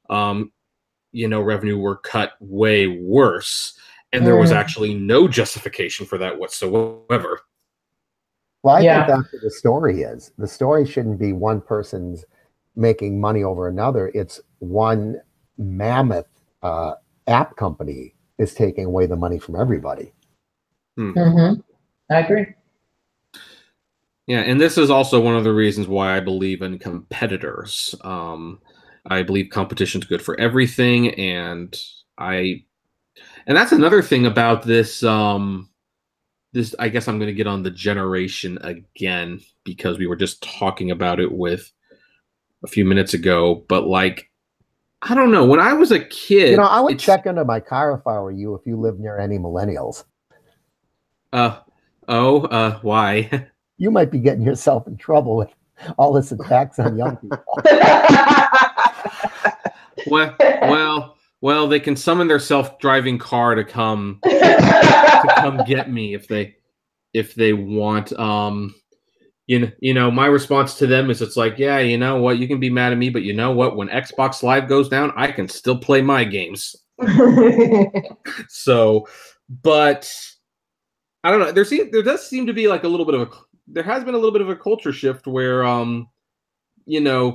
revenue were cut way worse, and there was actually no justification for that whatsoever. Well, I think that's what the story is. The story shouldn't be one person's making money over another. It's one mammoth app company is taking away the money from everybody. I agree. Yeah, and this is also one of the reasons why I believe in competitors. I believe competition's good for everything, and that's another thing about this. This, I guess I'm going to get on the generation again, because we were just talking about it with a few minutes ago. But like, I don't know. When I was a kid, I would check into my car if I were you, if you live near any millennials. Why? You might be getting yourself in trouble with all this attacks on young people. Well, they can summon their self-driving car to come get me if they want. My response to them is, it's like, yeah, you know what, you can be mad at me, but you know what, when Xbox Live goes down, I can still play my games. So, but I don't know. There does seem to be like there has been a little bit of a culture shift where,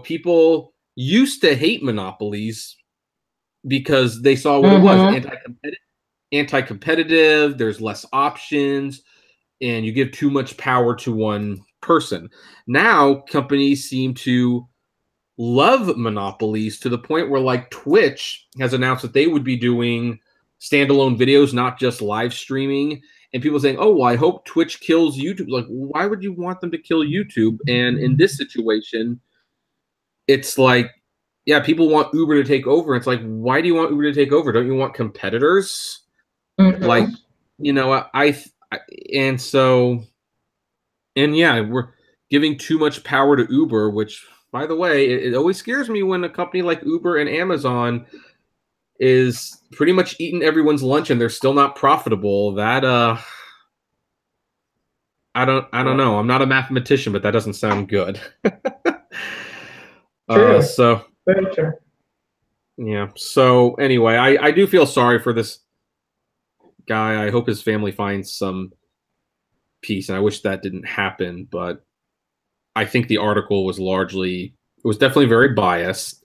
people used to hate monopolies because they saw what it was, anti-competitive. There's less options, and you give too much power to one person. Now companies seem to love monopolies to the point where, like, Twitch has announced that they would be doing standalone videos, not just live streaming. And people saying, oh, well, I hope Twitch kills YouTube. Like, why would you want them to kill YouTube? And in this situation, it's like, yeah, people want Uber to take over. It's like, why do you want Uber to take over? Don't you want competitors? Like, we're giving too much power to Uber, which by the way, it always scares me when a company like Uber and Amazon is pretty much eating everyone's lunch and they're still not profitable. That I don't know. I'm not a mathematician, but that doesn't sound good. True. So Very true. yeah. So anyway, I do feel sorry for this guy. I hope his family finds some peace, and I wish that didn't happen. But I think the article was definitely very biased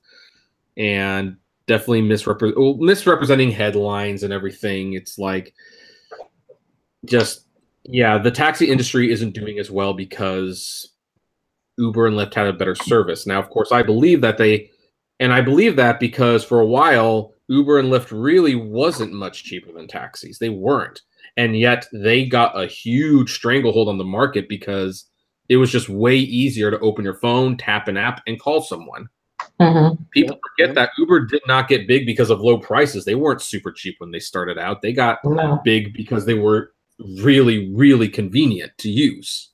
and definitely misrepresenting headlines and everything. It's like the taxi industry isn't doing as well because Uber and Lyft had a better service. Now, of course, I believe that because for a while, Uber and Lyft really wasn't much cheaper than taxis. They weren't. And yet they got a huge stranglehold on the market because it was just way easier to open your phone, tap an app, and call someone. Mm-hmm. People forget that Uber did not get big because of low prices. They weren't super cheap when they started out. They got big because they were really, really convenient to use.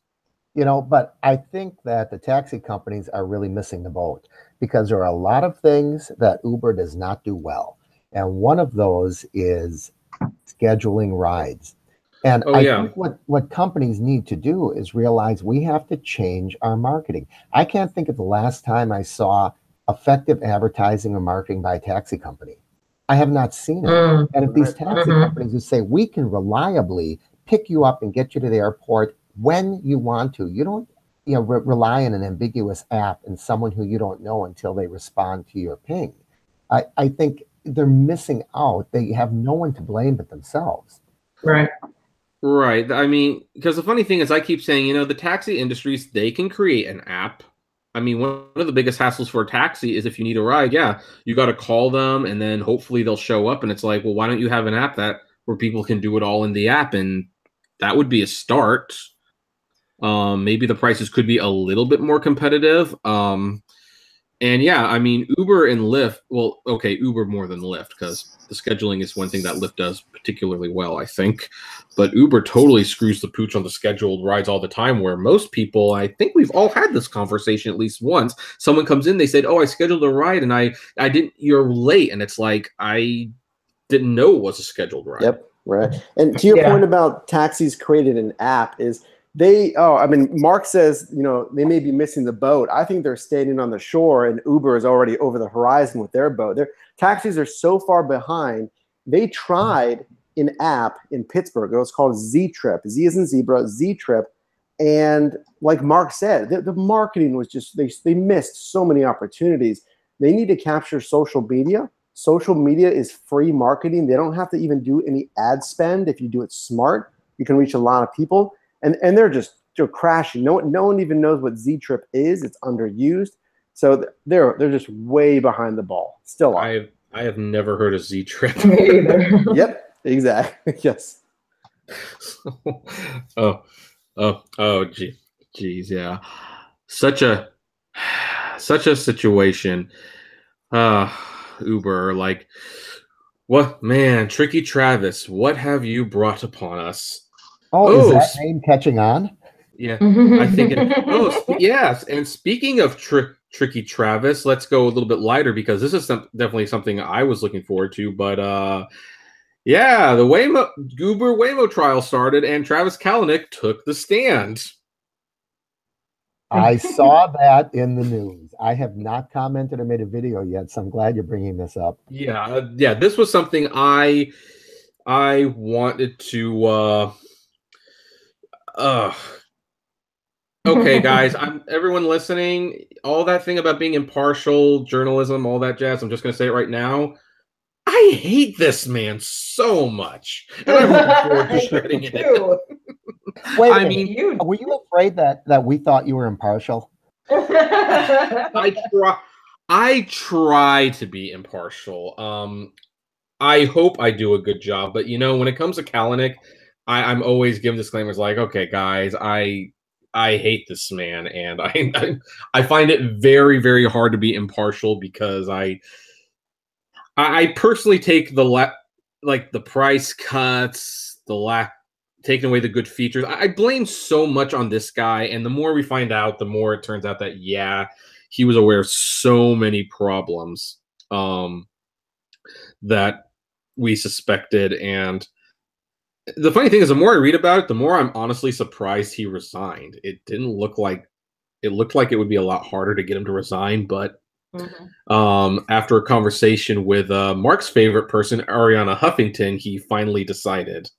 But I think that the taxi companies are really missing the boat because there are a lot of things that Uber does not do well. And one of those is scheduling rides. And I think what companies need to do is realize we have to change our marketing. I can't think of the last time I saw effective advertising or marketing by a taxi company. I have not seen it. And if these taxi companies who say we can reliably pick you up and get you to the airport when you want to, you don't rely on an ambiguous app and someone who you don't know until they respond to your ping. I think they're missing out. They have no one to blame but themselves. Right. Right. I mean, because the funny thing is I keep saying, the taxi industries, they can create an app. I mean, one of the biggest hassles for a taxi is if you need a ride, you got to call them and then hopefully they'll show up. And it's like, well, why don't you have an app where people can do it all in the app? And that would be a start. Maybe the prices could be a little bit more competitive. And I mean, Uber and Lyft, Uber more than Lyft because the scheduling is one thing that Lyft does particularly well, I think. But Uber totally screws the pooch on the scheduled rides all the time, where most people, I think we've all had this conversation at least once. Someone comes in, they said, oh, I scheduled a ride and I didn't, you're late. And it's like, I didn't know it was a scheduled ride. Yep, right. And to your point about taxis created an app is Mark says, they may be missing the boat. I think they're standing on the shore and Uber is already over the horizon with their boat. Their taxis are so far behind. They tried an app in Pittsburgh. It was called Z-Trip. Z as in zebra, Z-Trip. And like Mark said, the marketing was just, they missed so many opportunities. They need to capture social media. Social media is free marketing. They don't have to even do any ad spend. If you do it smart, you can reach a lot of people. And they're crashing. No one even knows what Z-Trip is. It's underused. So they're just way behind the ball. Still are. I have never heard of Z-Trip. Me either. Yep, exactly. Yes. Geez, yeah. Such a situation. Uber, like, what, man, Tricky Travis, what have you brought upon us? Is that name catching on? Yeah, I think it. Yes. And speaking of Tricky Travis, let's go a little bit lighter because this is definitely something I was looking forward to. But the Uber Waymo trial started, and Travis Kalanick took the stand. I saw that in the news. I have not commented or made a video yet, so I'm glad you're bringing this up. Yeah. This was something I wanted to. Okay, guys, everyone listening, all that thing about being impartial, journalism, all that jazz, I'm just going to say it right now. I hate this man so much. And I'm looking forward to shredding it. Wait, were you afraid that we thought you were impartial? I try to be impartial. I hope I do a good job. But, when it comes to Kalanick, I'm always giving disclaimers like, okay, guys, I hate this man, and I find it very, very hard to be impartial because I personally take the price cuts, taking away the good features. I blame so much on this guy, and the more we find out, the more it turns out that he was aware of so many problems that we suspected. And the funny thing is, the more I read about it, the more I'm honestly surprised he resigned. It didn't look like it looked like it would be a lot harder to get him to resign, but after a conversation with Mark's favorite person, Ariana Huffington, he finally decided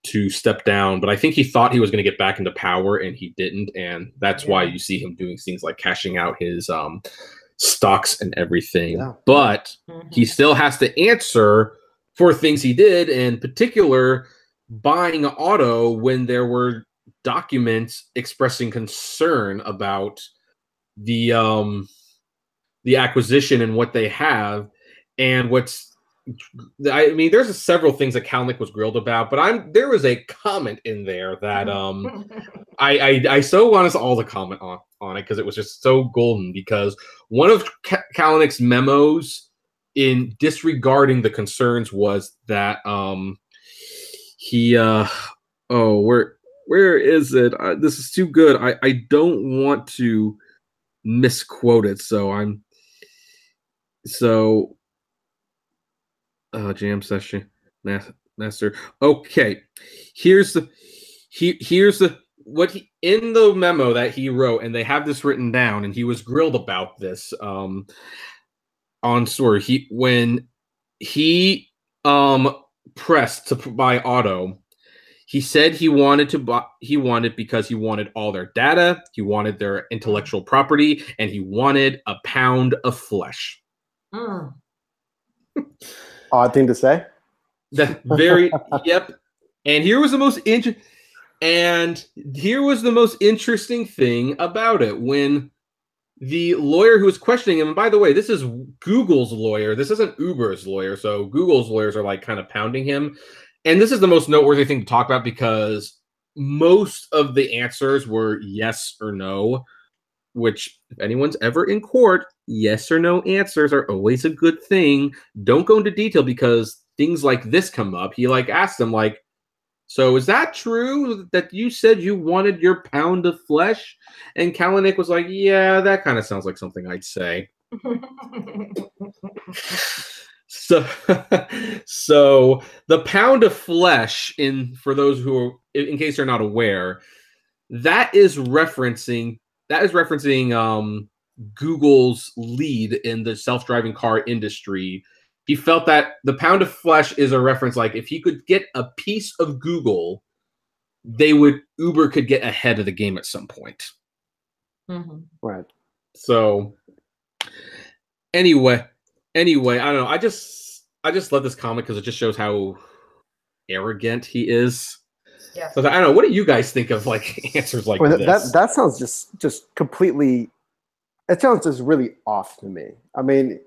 to step down. But I think he thought he was going to get back into power, and he didn't. And that's why you see him doing things like cashing out his stocks and everything. Yeah. But he still has to answer for things he did, in particular, buying auto when there were documents expressing concern about the acquisition and what they have. And I mean, there's several things that Kalanick was grilled about, but there was a comment in there that I so want us all to comment on it, because it was just so golden. Because one of Kalanick's memos in disregarding the concerns was that he where is it? This is too good. I don't want to misquote it, jam session master. Okay, here's what he, in the memo that he wrote, and they have this written down, and he was grilled about this on story. When he pressed to buy auto, he said he wanted to buy. He wanted because he wanted all their data, he wanted their intellectual property, and he wanted a pound of flesh. Odd thing to say. That very yep. And here was the most interesting thing about it. When the lawyer who was questioning him, and by the way, this is Google's lawyer. This isn't Uber's lawyer. So Google's lawyers are like kind of pounding him. And this is the most noteworthy thing to talk about, because most of the answers were yes or no, which, if anyone's ever in court, yes or no answers are always a good thing. Don't go into detail, because things like this come up. He asked him, so is that true that you said you wanted your pound of flesh? And Kalanick was like, yeah, that kind of sounds like something I'd say. So the pound of flesh, for those who are, in case they're not aware, that is referencing Google's lead in the self-driving car industry. He felt that the pound of flesh is a reference, like if he could get a piece of Google, Uber could get ahead of the game at some point. Right. So anyway, I don't know. I just love this comment because it just shows how arrogant he is. Yeah. So I don't know. What do you guys think of answers like this? That sounds just completely. It sounds just really off to me. I mean,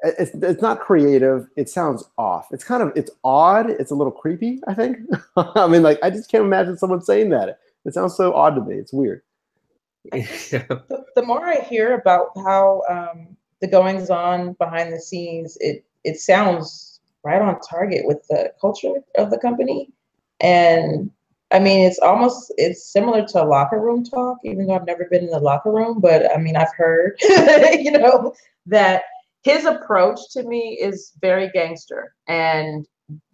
it's not creative. It sounds off. It's odd. It's a little creepy, I think. I mean, I just can't imagine someone saying that. It sounds so odd to me. It's weird. The more I hear about how the goings on behind the scenes, it sounds right on target with the culture of the company. And I mean, it's similar to locker room talk, even though I've never been in the locker room, but I mean, I've heard, that his approach to me is very gangster, and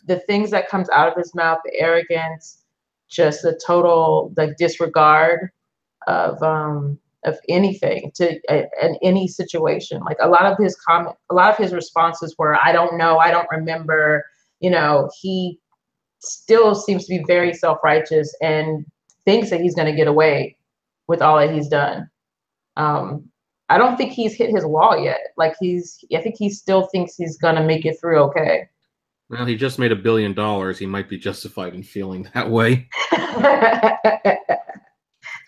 the things that comes out of his mouth, the arrogance, just the total disregard of anything in any situation. A lot of his responses were, I don't know, I don't remember. He still seems to be very self-righteous and thinks that he's going to get away with all that he's done. I don't think he's hit his wall yet. I think he still thinks he's going to make it through okay. Well, he just made $1 billion. He might be justified in feeling that way.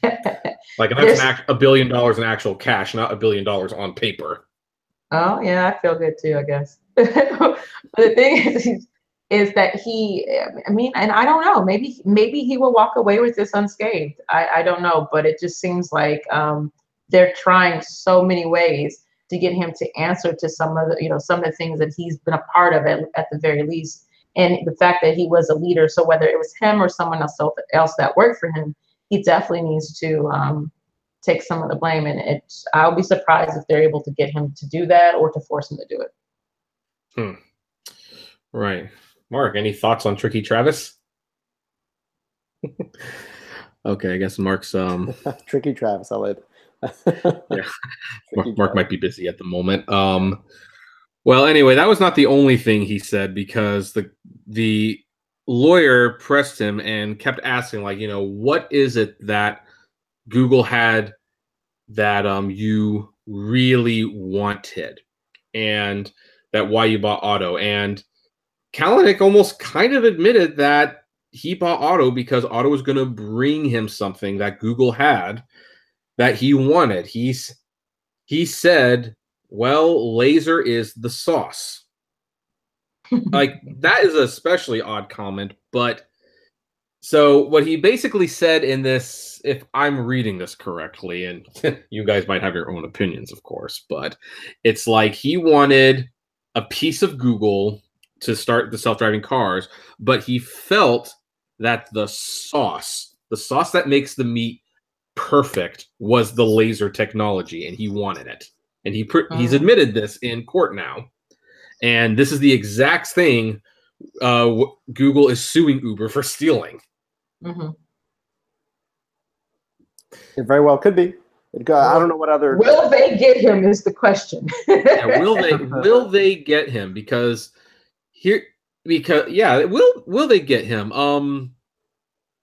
That's $1 billion in actual cash, not $1 billion on paper. Oh yeah, I feel good too, I guess. But the thing is that and I don't know, maybe he will walk away with this unscathed. I don't know, but it just seems like they're trying so many ways to get him to answer to some of the things that he's been a part of at the very least. And the fact that he was a leader, so whether it was him or someone else that worked for him, he definitely needs to take some of the blame. And I'll be surprised if they're able to get him to do that or to force him to do it. Right. Mark, any thoughts on Tricky Travis? Okay, I guess Mark's Tricky Travis, I like. Yeah. Mark might be busy at the moment. Well, anyway, that was not the only thing he said, because the lawyer pressed him and kept asking, like, what is it that Google had that you really wanted, and that why you bought Auto. And Kalanick almost kind of admitted that he bought Auto because Auto was going to bring him something that Google had that he wanted. He said, well, laser is the sauce. Like, that is an especially odd comment, but so what he basically said in this, if I'm reading this correctly, and you guys might have your own opinions, of course, but it's like he wanted a piece of Google to start the self-driving cars, but he felt that the sauce that makes the meat perfect was the laser technology, and he wanted it. And he's admitted this in court now. And this is the exact thing Google is suing Uber for stealing. Mm-hmm. It very well could be. I don't know what other. Will they get him is the question. Yeah, will they get him? Will they get him?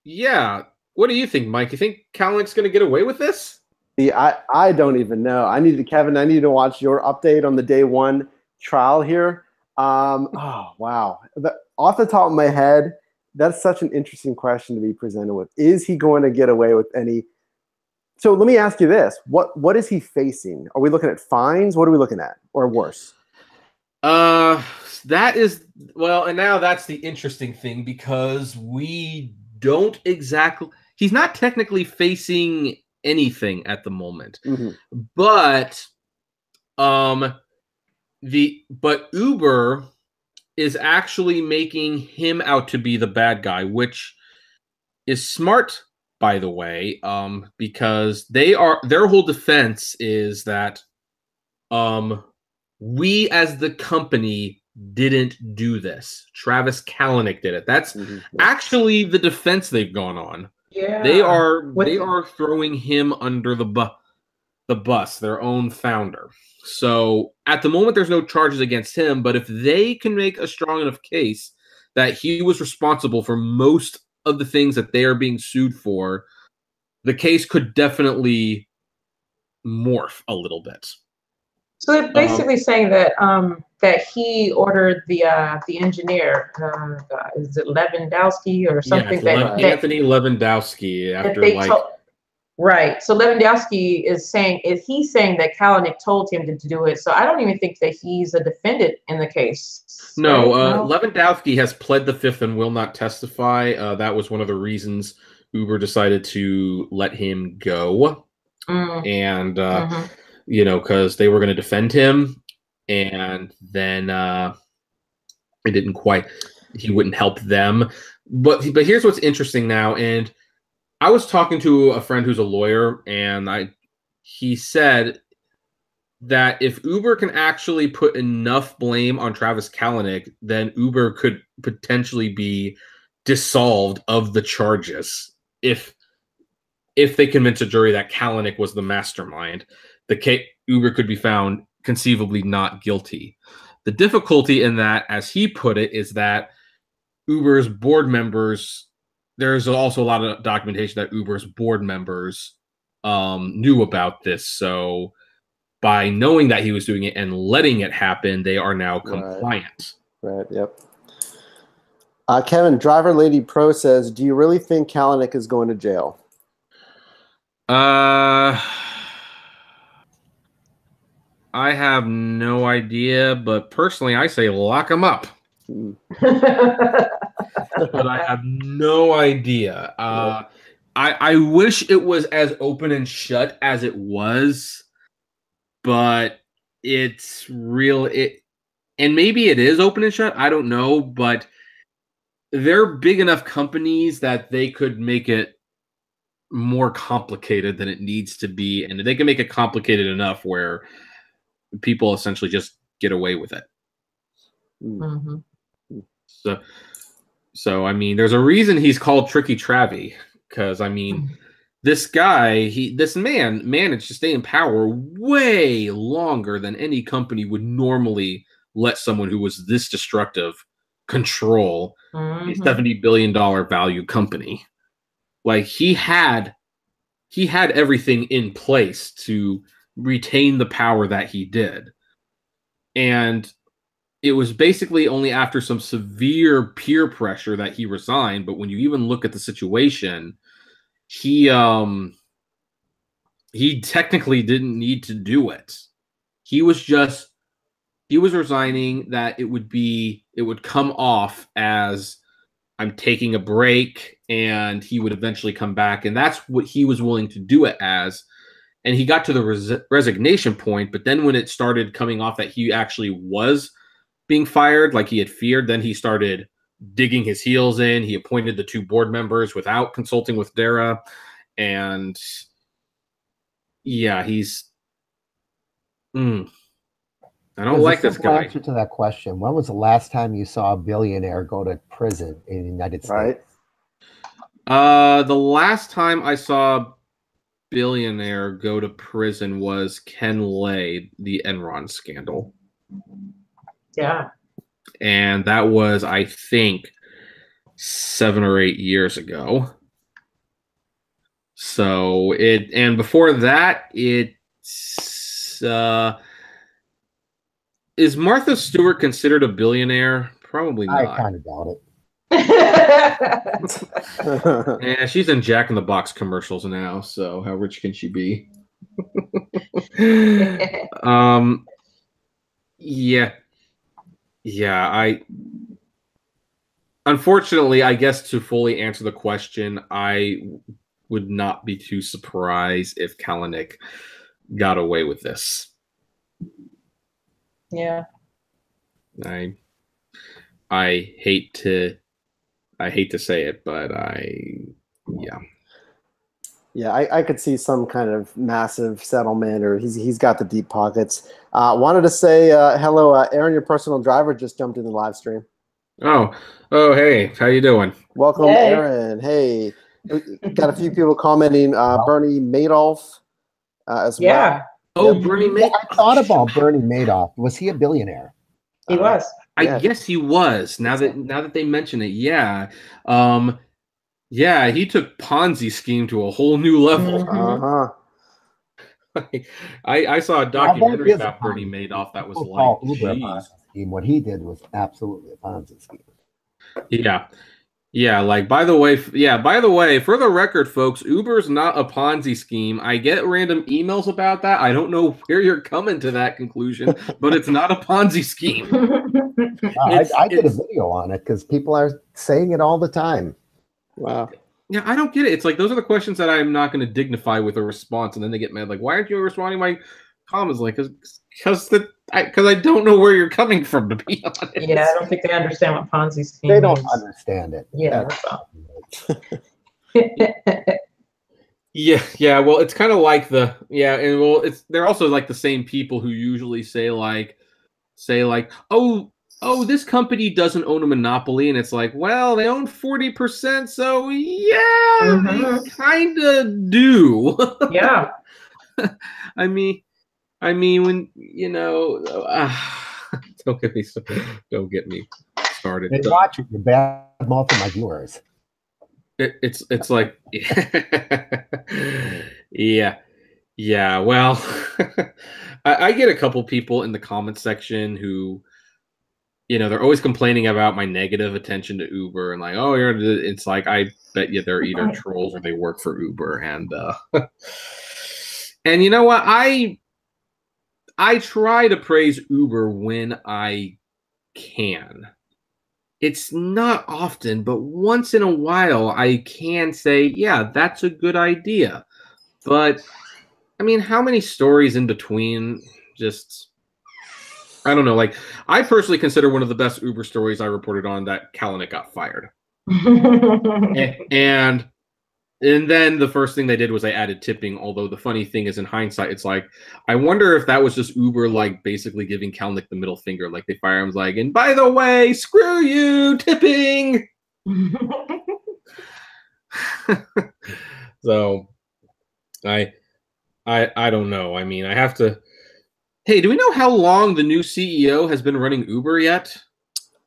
Yeah. What do you think, Mike? You think Kalanick's going to get away with this? See, I don't even know. Kevin, I need to watch your update on the day one trial here. Oh, wow. Off the top of my head, that's such an interesting question to be presented with. Is he going to get away with any? So let me ask you this. What is he facing? Are we looking at fines? What are we looking at? Or worse? That is, well, and now that's the interesting thing, because we don't exactly, he's not technically facing anything at the moment. Mm-hmm. But Uber is actually making him out to be the bad guy, which is smart, by the way, because their whole defense is that we as the company didn't do this. Travis Kalanick did it. That's actually the defense they've gone on. Yeah, they are throwing him under the bus, their own founder. So at the moment, there's no charges against him. But if they can make a strong enough case that he was responsible for most of the things that they are being sued for, the case could definitely morph a little bit. So they're basically saying that that he ordered the engineer, is it Lewandowski or something? Yeah, Anthony Lewandowski. Right. So Lewandowski he's saying that Kalanick told him to do it. So I don't even think that he's a defendant in the case. No, right? Lewandowski has pled the fifth and will not testify. That was one of the reasons Uber decided to let him go. And because they were going to defend him, and then it didn't quite. He wouldn't help them. But here's what's interesting now, and I was talking to a friend who's a lawyer, and he said that if Uber can actually put enough blame on Travis Kalanick, then Uber could potentially be dissolved of the charges if they convince a jury that Kalanick was the mastermind. Uber could be found conceivably not guilty. The difficulty in that, as he put it, is that Uber's board members, there's also a lot of documentation that Uber's board members knew about this. So by knowing that he was doing it and letting it happen, they are now compliant. Right, yep. Kevin, Driver Lady Pro says, do you really think Kalanick is going to jail? I have no idea, but personally, I say lock him up. But I have no idea. I wish it was as open and shut as it was, but it's real. And maybe it is open and shut. I don't know, but they're big enough companies that they could make it more complicated than it needs to be, and they can make it complicated enough where people essentially just get away with it. Mm-hmm. So I mean, there's a reason he's called Tricky Travie, because I mean, this guy, this man managed to stay in power way longer than any company would normally let someone who was this destructive control a $70 billion value company. Like he had everything in place to retain the power that he did. And it was basically only after some severe peer pressure that he resigned. But when you even look at the situation, he technically didn't need to do it. He was resigning that it would come off as I'm taking a break, and he would eventually come back. And that's what he was willing to do it as. And he got to the resignation point. But then when it started coming off that he actually was being fired, like he had feared, then he started digging his heels in. He appointed the 2 board members without consulting with Dara. And yeah, he's... I don't like this guy. Answer to that question: when was the last time you saw a billionaire go to prison in the United States? Right. The last time I saw a billionaire go to prison was Ken Lay, the Enron scandal. Yeah. And that was, I think, 7 or 8 years ago. So and before that, it's is Martha Stewart considered a billionaire? Probably not. I kind of doubt it. Yeah, she's in Jack in the Box commercials now, so how rich can she be? Yeah, unfortunately, I guess to fully answer the question, I would not be too surprised if Kalanick got away with this. Yeah. I hate to say it, but I could see some kind of massive settlement, or he's got the deep pockets. Wanted to say hello, Aaron, your personal driver just jumped in the live stream. Oh, hey, how you doing? Welcome, Hey. Aaron. Hey, got a few people commenting. Bernie Madoff as well. Oh, Yep. Bernie Madoff. I thought about Bernie Madoff. Was he a billionaire? He was. I guess he was. Now that they mention it, yeah. Yeah, he took Ponzi scheme to a whole new level. I saw a documentary about Bernie Madoff that was like, geez. What he did was absolutely a Ponzi scheme. Yeah, like by the way, for the record, folks, Uber's not a Ponzi scheme. I get random emails about that. I don't know where you're coming to that conclusion, but it's not a Ponzi scheme. I did a video on it because people are saying it all the time. Wow. Yeah, I don't get it. It's like those are the questions that I'm not going to dignify with a response, and then they get mad. Like, why aren't you responding to my comments? Like, because I don't know where you're coming from, to be honest. Yeah, I don't think they understand what Ponzi scheme They don't means. understand it. Yeah, that's all. Yeah. Well, it's kind of like they're also like the same people who usually say like, oh, this company doesn't own a monopoly, and it's like, well, they own 40%, so yeah, they kind of do. Yeah. I mean, when don't get me started. They watch it. You're bad mouthing my viewers. It's like, yeah. Well, I get a couple people in the comment section who, they're always complaining about my negative attention to Uber and like, oh, it's like, I bet you they're either trolls or they work for Uber. And, and you know what? I try to praise Uber when I can. It's not often, but once in a while, I can say, yeah, that's a good idea. But, I mean, how many stories in between just... I don't know. Like, I personally consider one of the best Uber stories I reported on that Kalanick got fired. and And then the first thing they did was they added tipping. Although the funny thing is, in hindsight, it's like, I wonder if that was just Uber, like, basically giving Kalanick the middle finger. Like, they fire him, like, and by the way, screw you, tipping. So, I don't know. I mean, I have to. Hey, do we know how long the new CEO has been running Uber yet?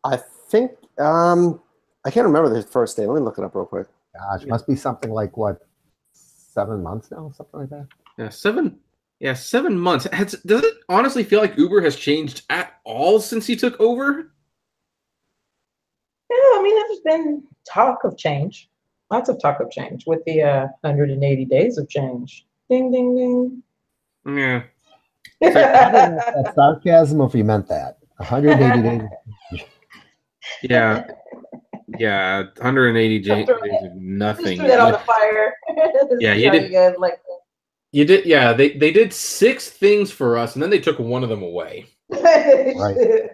I think I can't remember the first day. Let me look it up real quick. Gosh, it must be something like what, 7 months now, something like that. Yeah, 7. Yeah, 7 months. Does it honestly feel like Uber has changed at all since he took over? Yeah, I mean, there's been talk of change, lots of talk of change with the 180 days of change. Ding, ding, ding. Yeah. That's sarcasm, if you meant that. 180 days. Yeah. Yeah, 180 days of nothing. Just threw that on the fire. Yeah, you did. You guys like that. You did. Yeah, they did 6 things for us, and then they took one of them away. Right.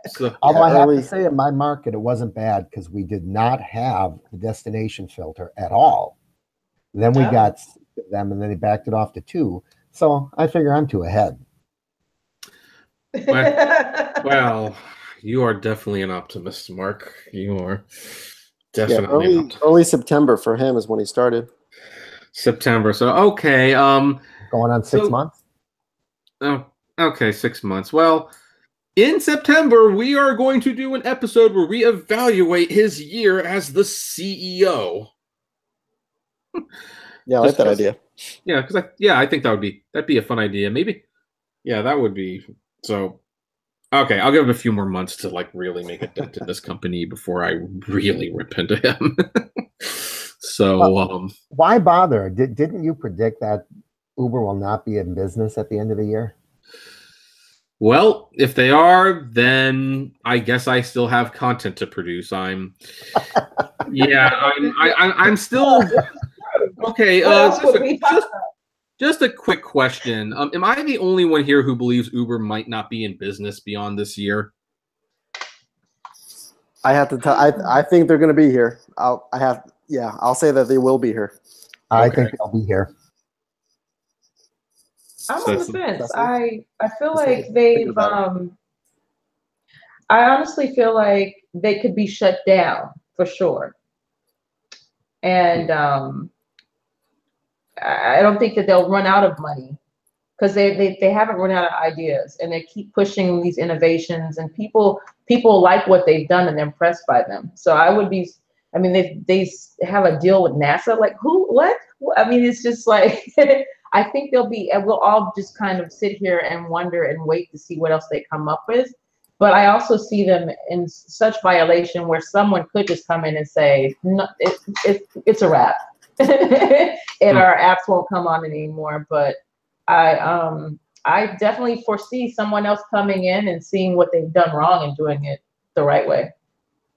So, Although I have to say, in my market, it wasn't bad because we did not have the destination filter at all. Then we got them, and then they backed it off to 2. So I figure I'm 2 ahead. well, you are definitely an optimist, Mark. You are definitely an optimist. Early September for him is when he started. September. So okay. Going on 6 months. Oh, okay, 6 months. Well, in September, we are going to do an episode where we evaluate his year as the CEO. Yeah, I like that idea. Yeah, because I think that'd be a fun idea. Maybe, yeah, that would be so. Okay, I'll give him a few more months to like really make a dent in this company before I really rip into him. So, why bother? Didn't you predict that Uber will not be in business at the end of the year? Well, if they are, then I guess I still have content to produce. I'm still okay. Just a quick question. Am I the only one here who believes Uber might not be in business beyond this year? I have to tell. I think they're going to be here. I'll say that they will be here. I think they'll be here. I'm on the fence. I feel like they've. I honestly feel like they could be shut down for sure, and I don't think that they'll run out of money because they haven't run out of ideas, and they keep pushing these innovations, and people like what they've done and they're impressed by them. So I would be. I mean, they have a deal with NASA. Like who? What? I mean, it's just like. I think they'll be, and we'll all just kind of sit here and wonder and wait to see what else they come up with. But I also see them in such violation where someone could just come in and say, no, it's a wrap. And our apps won't come on anymore. But I definitely foresee someone else coming in and seeing what they've done wrong and doing it the right way,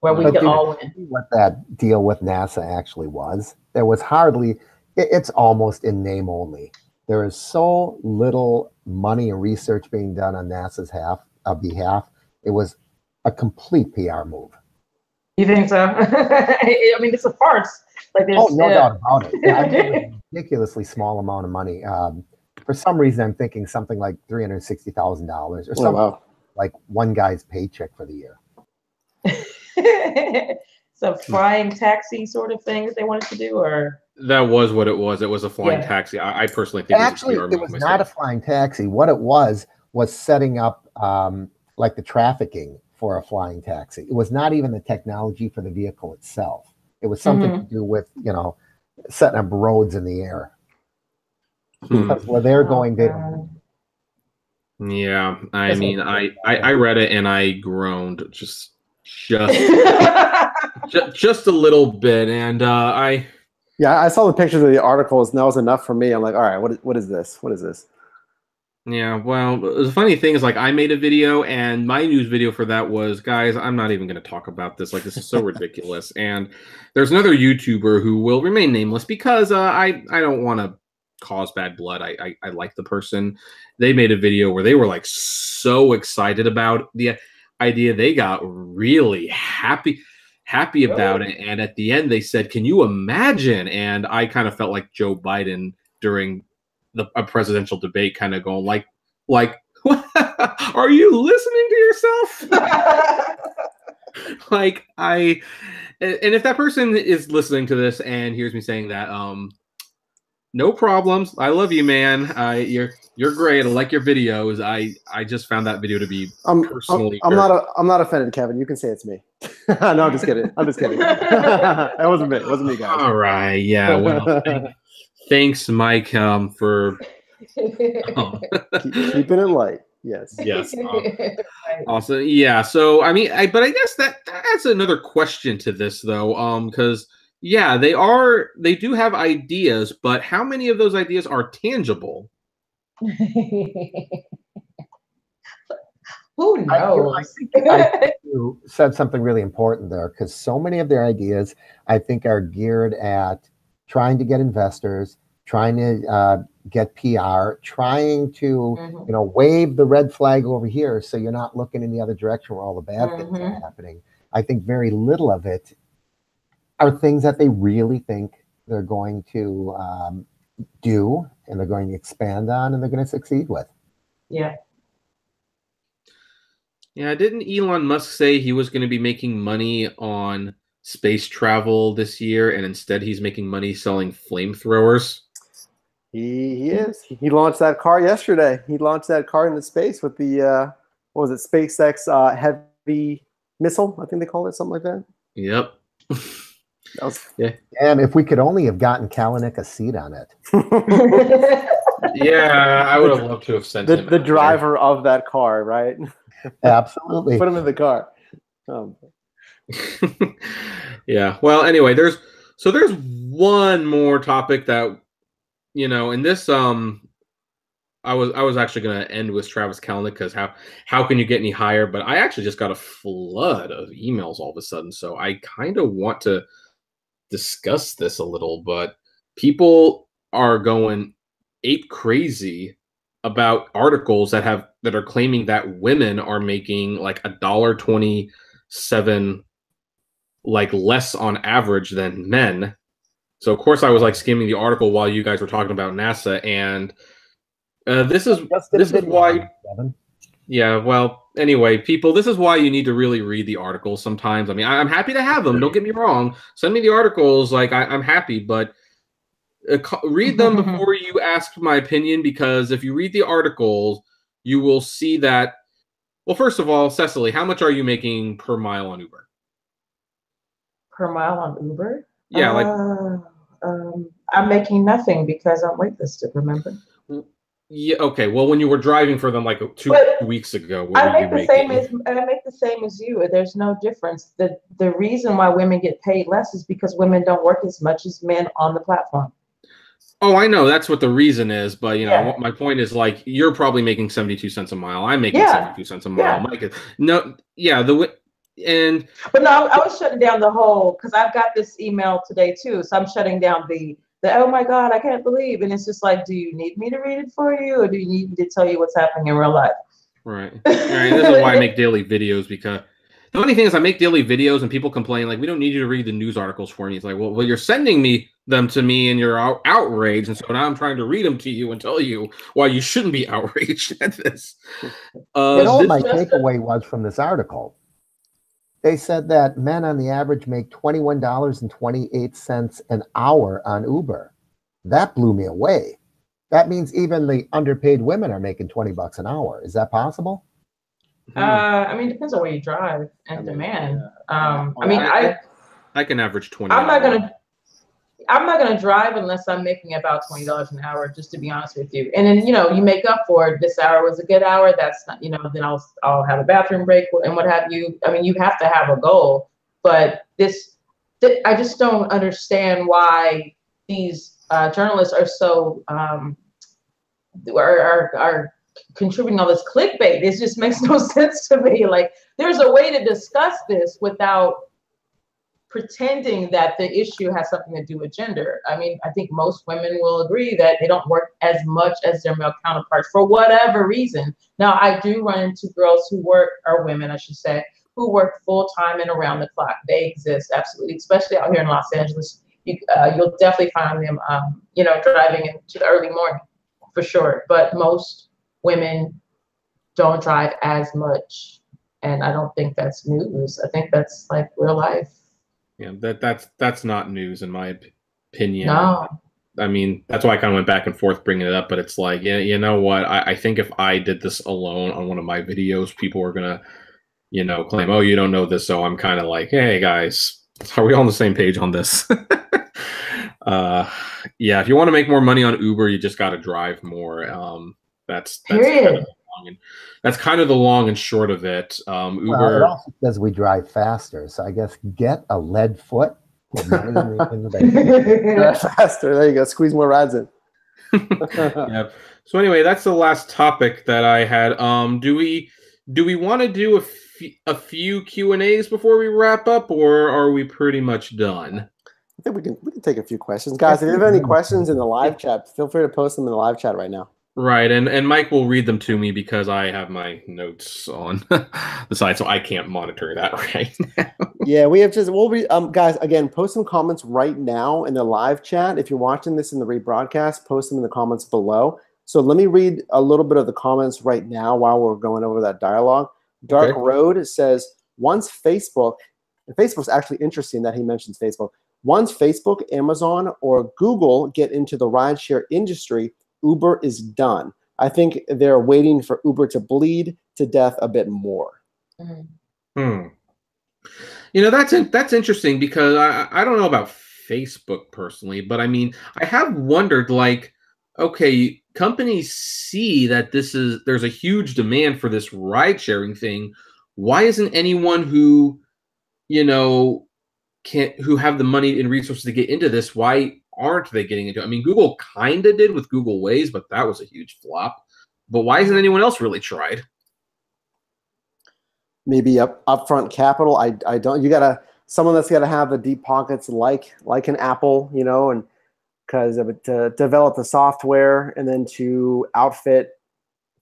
where we can all win. What that deal with NASA actually was, there was hardly, it's almost in name only. There is so little money and research being done on NASA's behalf. It was a complete PR move. You think so? I mean, it's a farce. Like, no doubt about it. Yeah, I mean, it was a ridiculously small amount of money. For some reason, I'm thinking something like $360,000 or something like one guy's paycheck for the year. So flying taxi sort of thing that they wanted to do, or that was what it was. It was a flying taxi. I personally think actually it was not a flying taxi. What it was setting up like the trafficking for a flying taxi. It was not even the technology for the vehicle itself. It was something to do with setting up roads in the air. Because where they're going, they don't. Yeah, I mean, I read it and I groaned just just a little bit, and I saw the pictures of the articles, and that was enough for me. I'm like, all right, what is this? What is this? Yeah, well, the funny thing is, like, I made a video, and my news video for that was, guys, I'm not even going to talk about this. Like, this is so ridiculous. And there's another YouTuber who will remain nameless because I don't want to cause bad blood. I like the person. They made a video where they were like so excited about the idea. They got really happy. happy about it. And at the end, they said, "Can you imagine?" And I kind of felt like Joe Biden during a presidential debate, kind of going like, "Are you listening to yourself?" Like and if that person is listening to this and hears me saying that, no problems. I love you, man. You're great. I like your videos. I just found that video to be personally. I'm not offended, Kevin. You can say it's me. No, I'm just kidding. I'm just kidding. That wasn't me. It wasn't me, guys. All right. Yeah. Well, thanks, Mike, for keeping it light. Yes. Yes. Awesome. Yeah. So I mean, but I guess that adds another question to this, though, because yeah, they do have ideas, but how many of those ideas are tangible? Who knows? I think you said something really important there, because so many of their ideas, I think, are geared at trying to get investors, trying to get PR, trying to wave the red flag over here so you're not looking in the other direction where all the bad things are happening. I think very little of it are things that they really think they're going to do, and they're going to expand on, and they're going to succeed with. Yeah. Yeah, didn't Elon Musk say he was going to be making money on space travel this year, and instead he's making money selling flamethrowers? He is. He launched that car yesterday. He launched that car into space with the what was it, SpaceX heavy missile? I think they call it something like that. Yep. Yeah. And if we could only have gotten Kalanick a seat on it. Yeah, I would have loved to have sent him the driver of that car, right? Absolutely. Put him in the car. Yeah. Well, anyway, there's one more topic that, and this I was actually going to end with Travis Kalanick, because how can you get any higher? But I actually just got a flood of emails all of a sudden, so I kind of want to discuss this a little. But people are going ape crazy about articles that are claiming that women are making like $1.27 like less on average than men. So of course I was like skimming the article while you guys were talking about NASA, and this is why. Yeah, well, anyway, people, this is why you need to really read the articles sometimes. I mean, I'm happy to have them. Don't get me wrong. Send me the articles. Like I'm happy, but read them before you ask my opinion, because if you read the articles, you will see that. Well, first of all, Cecily, how much are you making per mile on Uber? Per mile on Uber? Yeah, I'm making nothing because I'm waitlisted, remember? Yeah, okay. Well, when you were driving for them like two weeks ago, what I were you making? I make the same as you. There's no difference. The reason why women get paid less is because women don't work as much as men on the platform. Oh, I know that's what the reason is, but my point is, like, you're probably making 72 cents a mile. I'm making 72 cents a mile. Mike is, but no, I was shutting down the whole, because I've got this email today too, so I'm shutting down the oh my God, I can't believe, and it's just like, do you need me to read it for you, or do you need me to tell you what's happening in real life? Right. All right. This is why I make daily videos, because the only thing is I make daily videos and people complain like, we don't need you to read the news articles for me. It's like, well, you're sending them to me and you're outraged, and so now I'm trying to read them to you and tell you why you shouldn't be outraged at this. What my takeaway was from this article, they said that men on the average make $21.28 an hour on Uber. That blew me away. That means even the underpaid women are making $20 an hour. Is that possible? I mean, it depends on where you drive and demand. I can average 20. I'm not gonna drive unless I'm making about $20 an hour, just to be honest with you. And then you make up for it. This hour was a good hour. That's not, then I'll have a bathroom break and what have you. I mean, you have to have a goal. But I just don't understand why these journalists are so are contributing all this clickbait. It just makes no sense to me. Like, there's a way to discuss this without pretending that the issue has something to do with gender. I mean, I think most women will agree that they don't work as much as their male counterparts for whatever reason. Now, I do run into girls who work, or women, I should say, who work full time and around the clock. They exist, absolutely, especially out here in Los Angeles. You'll definitely find them, driving into the early morning for sure. But most women don't drive as much, and I don't think that's news. I think that's like real life. Yeah, that's not news in my opinion. No. I mean, that's why I kind of went back and forth bringing it up, but it's like, yeah, you know what? I think if I did this alone on one of my videos, people were gonna, claim, oh, you don't know this. So I'm kind of like, hey guys, are we all on the same page on this? Yeah, if you want to make more money on Uber, you just got to drive more. That's Period. That's kind of the long and short of it. Uber. Well, it also says we drive faster, so I guess get a lead foot. Faster. There you go. Squeeze more rides in. Yeah. So anyway, that's the last topic that I had. Do we want to do a few Q&As before we wrap up, or are we pretty much done? I think we can take a few questions, guys. If you have any questions in the live chat, feel free to post them in the live chat right now. Right, and Mike will read them to me because I have my notes on the side, so I can't monitor that right now. Yeah, guys, again, post some comments right now in the live chat. If you're watching this in the rebroadcast, post them in the comments below. So let me read a little bit of the comments right now while we're going over that dialogue. Dark Road says, once Facebook, and Facebook's actually interesting that he mentions Facebook. Once Facebook, Amazon, or Google get into the rideshare industry, Uber is done. I think they're waiting for Uber to bleed to death a bit more. That's interesting because I don't know about Facebook personally, but I mean, I have wondered, like, okay, companies see that there's a huge demand for this ride sharing thing. Why isn't anyone who have the money and resources to get into this, why aren't they getting into it? I mean, Google kind of did with Google Waze, but that was a huge flop. But why hasn't anyone else really tried? Maybe upfront capital. I don't. You gotta someone that's gotta have the deep pockets like an Apple, and because of it to develop the software and then to outfit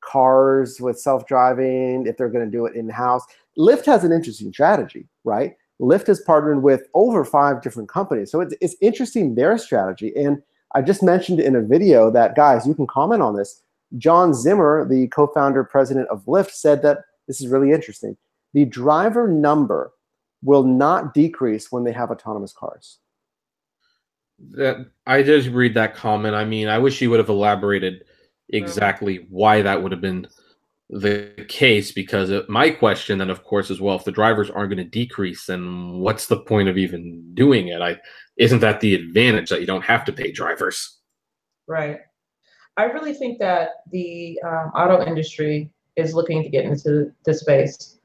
cars with self-driving if they're going to do it in-house. Lyft has an interesting strategy, right? Lyft has partnered with over 5 different companies. So it's interesting, their strategy. And I just mentioned in a video that, guys, you can comment on this. John Zimmer, the co-founder president of Lyft, said that this is really interesting. The driver number will not decrease when they have autonomous cars. I just read that comment. I mean, I wish he would have elaborated exactly why that would have been the case, because my question then, of course, is, well, if the drivers aren't going to decrease, then what's the point of even doing it? Isn't that the advantage, that you don't have to pay drivers? Right. I really think that the auto industry is looking to get into this space.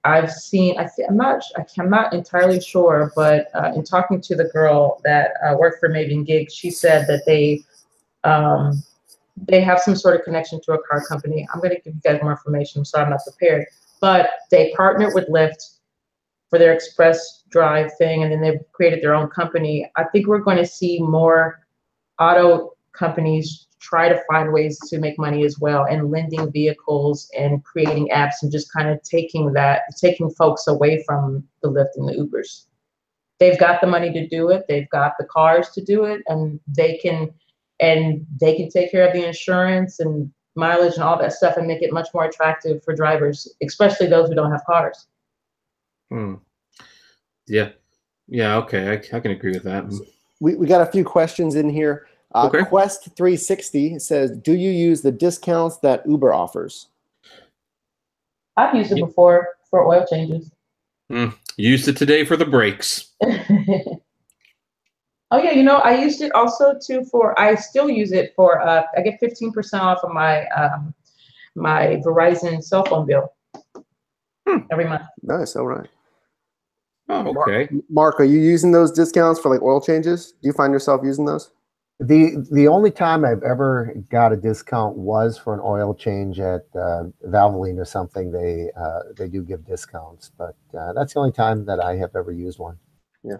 I've seen, I'm not entirely sure, but in talking to the girl that worked for Maven Gig, she said that they have some sort of connection to a car company. I'm going to give you guys more information, so I'm not prepared. But they partnered with Lyft for their express drive thing, and then they've created their own company. I think we're going to see more auto companies try to find ways to make money as well, and lending vehicles and creating apps and just kind of taking folks away from the Lyft and the Ubers. They've got the money to do it. They've got the cars to do it, and they can take care of the insurance and mileage and all that stuff and make it much more attractive for drivers, especially those who don't have cars. Yeah. Okay. I can agree with that. We got a few questions in here. Okay. Quest 360 says, do you use the discounts that Uber offers? I've used it before for oil changes. Used it today for the brakes. Oh yeah, I used it also too I still use it for, I get 15% off of my my Verizon cell phone bill every month. Nice, all right. Oh, okay. Mark, are you using those discounts for like oil changes? Do you find yourself using those? The only time I've ever got a discount was for an oil change at Valvoline or something. They do give discounts, but that's the only time that I have ever used one. Yeah.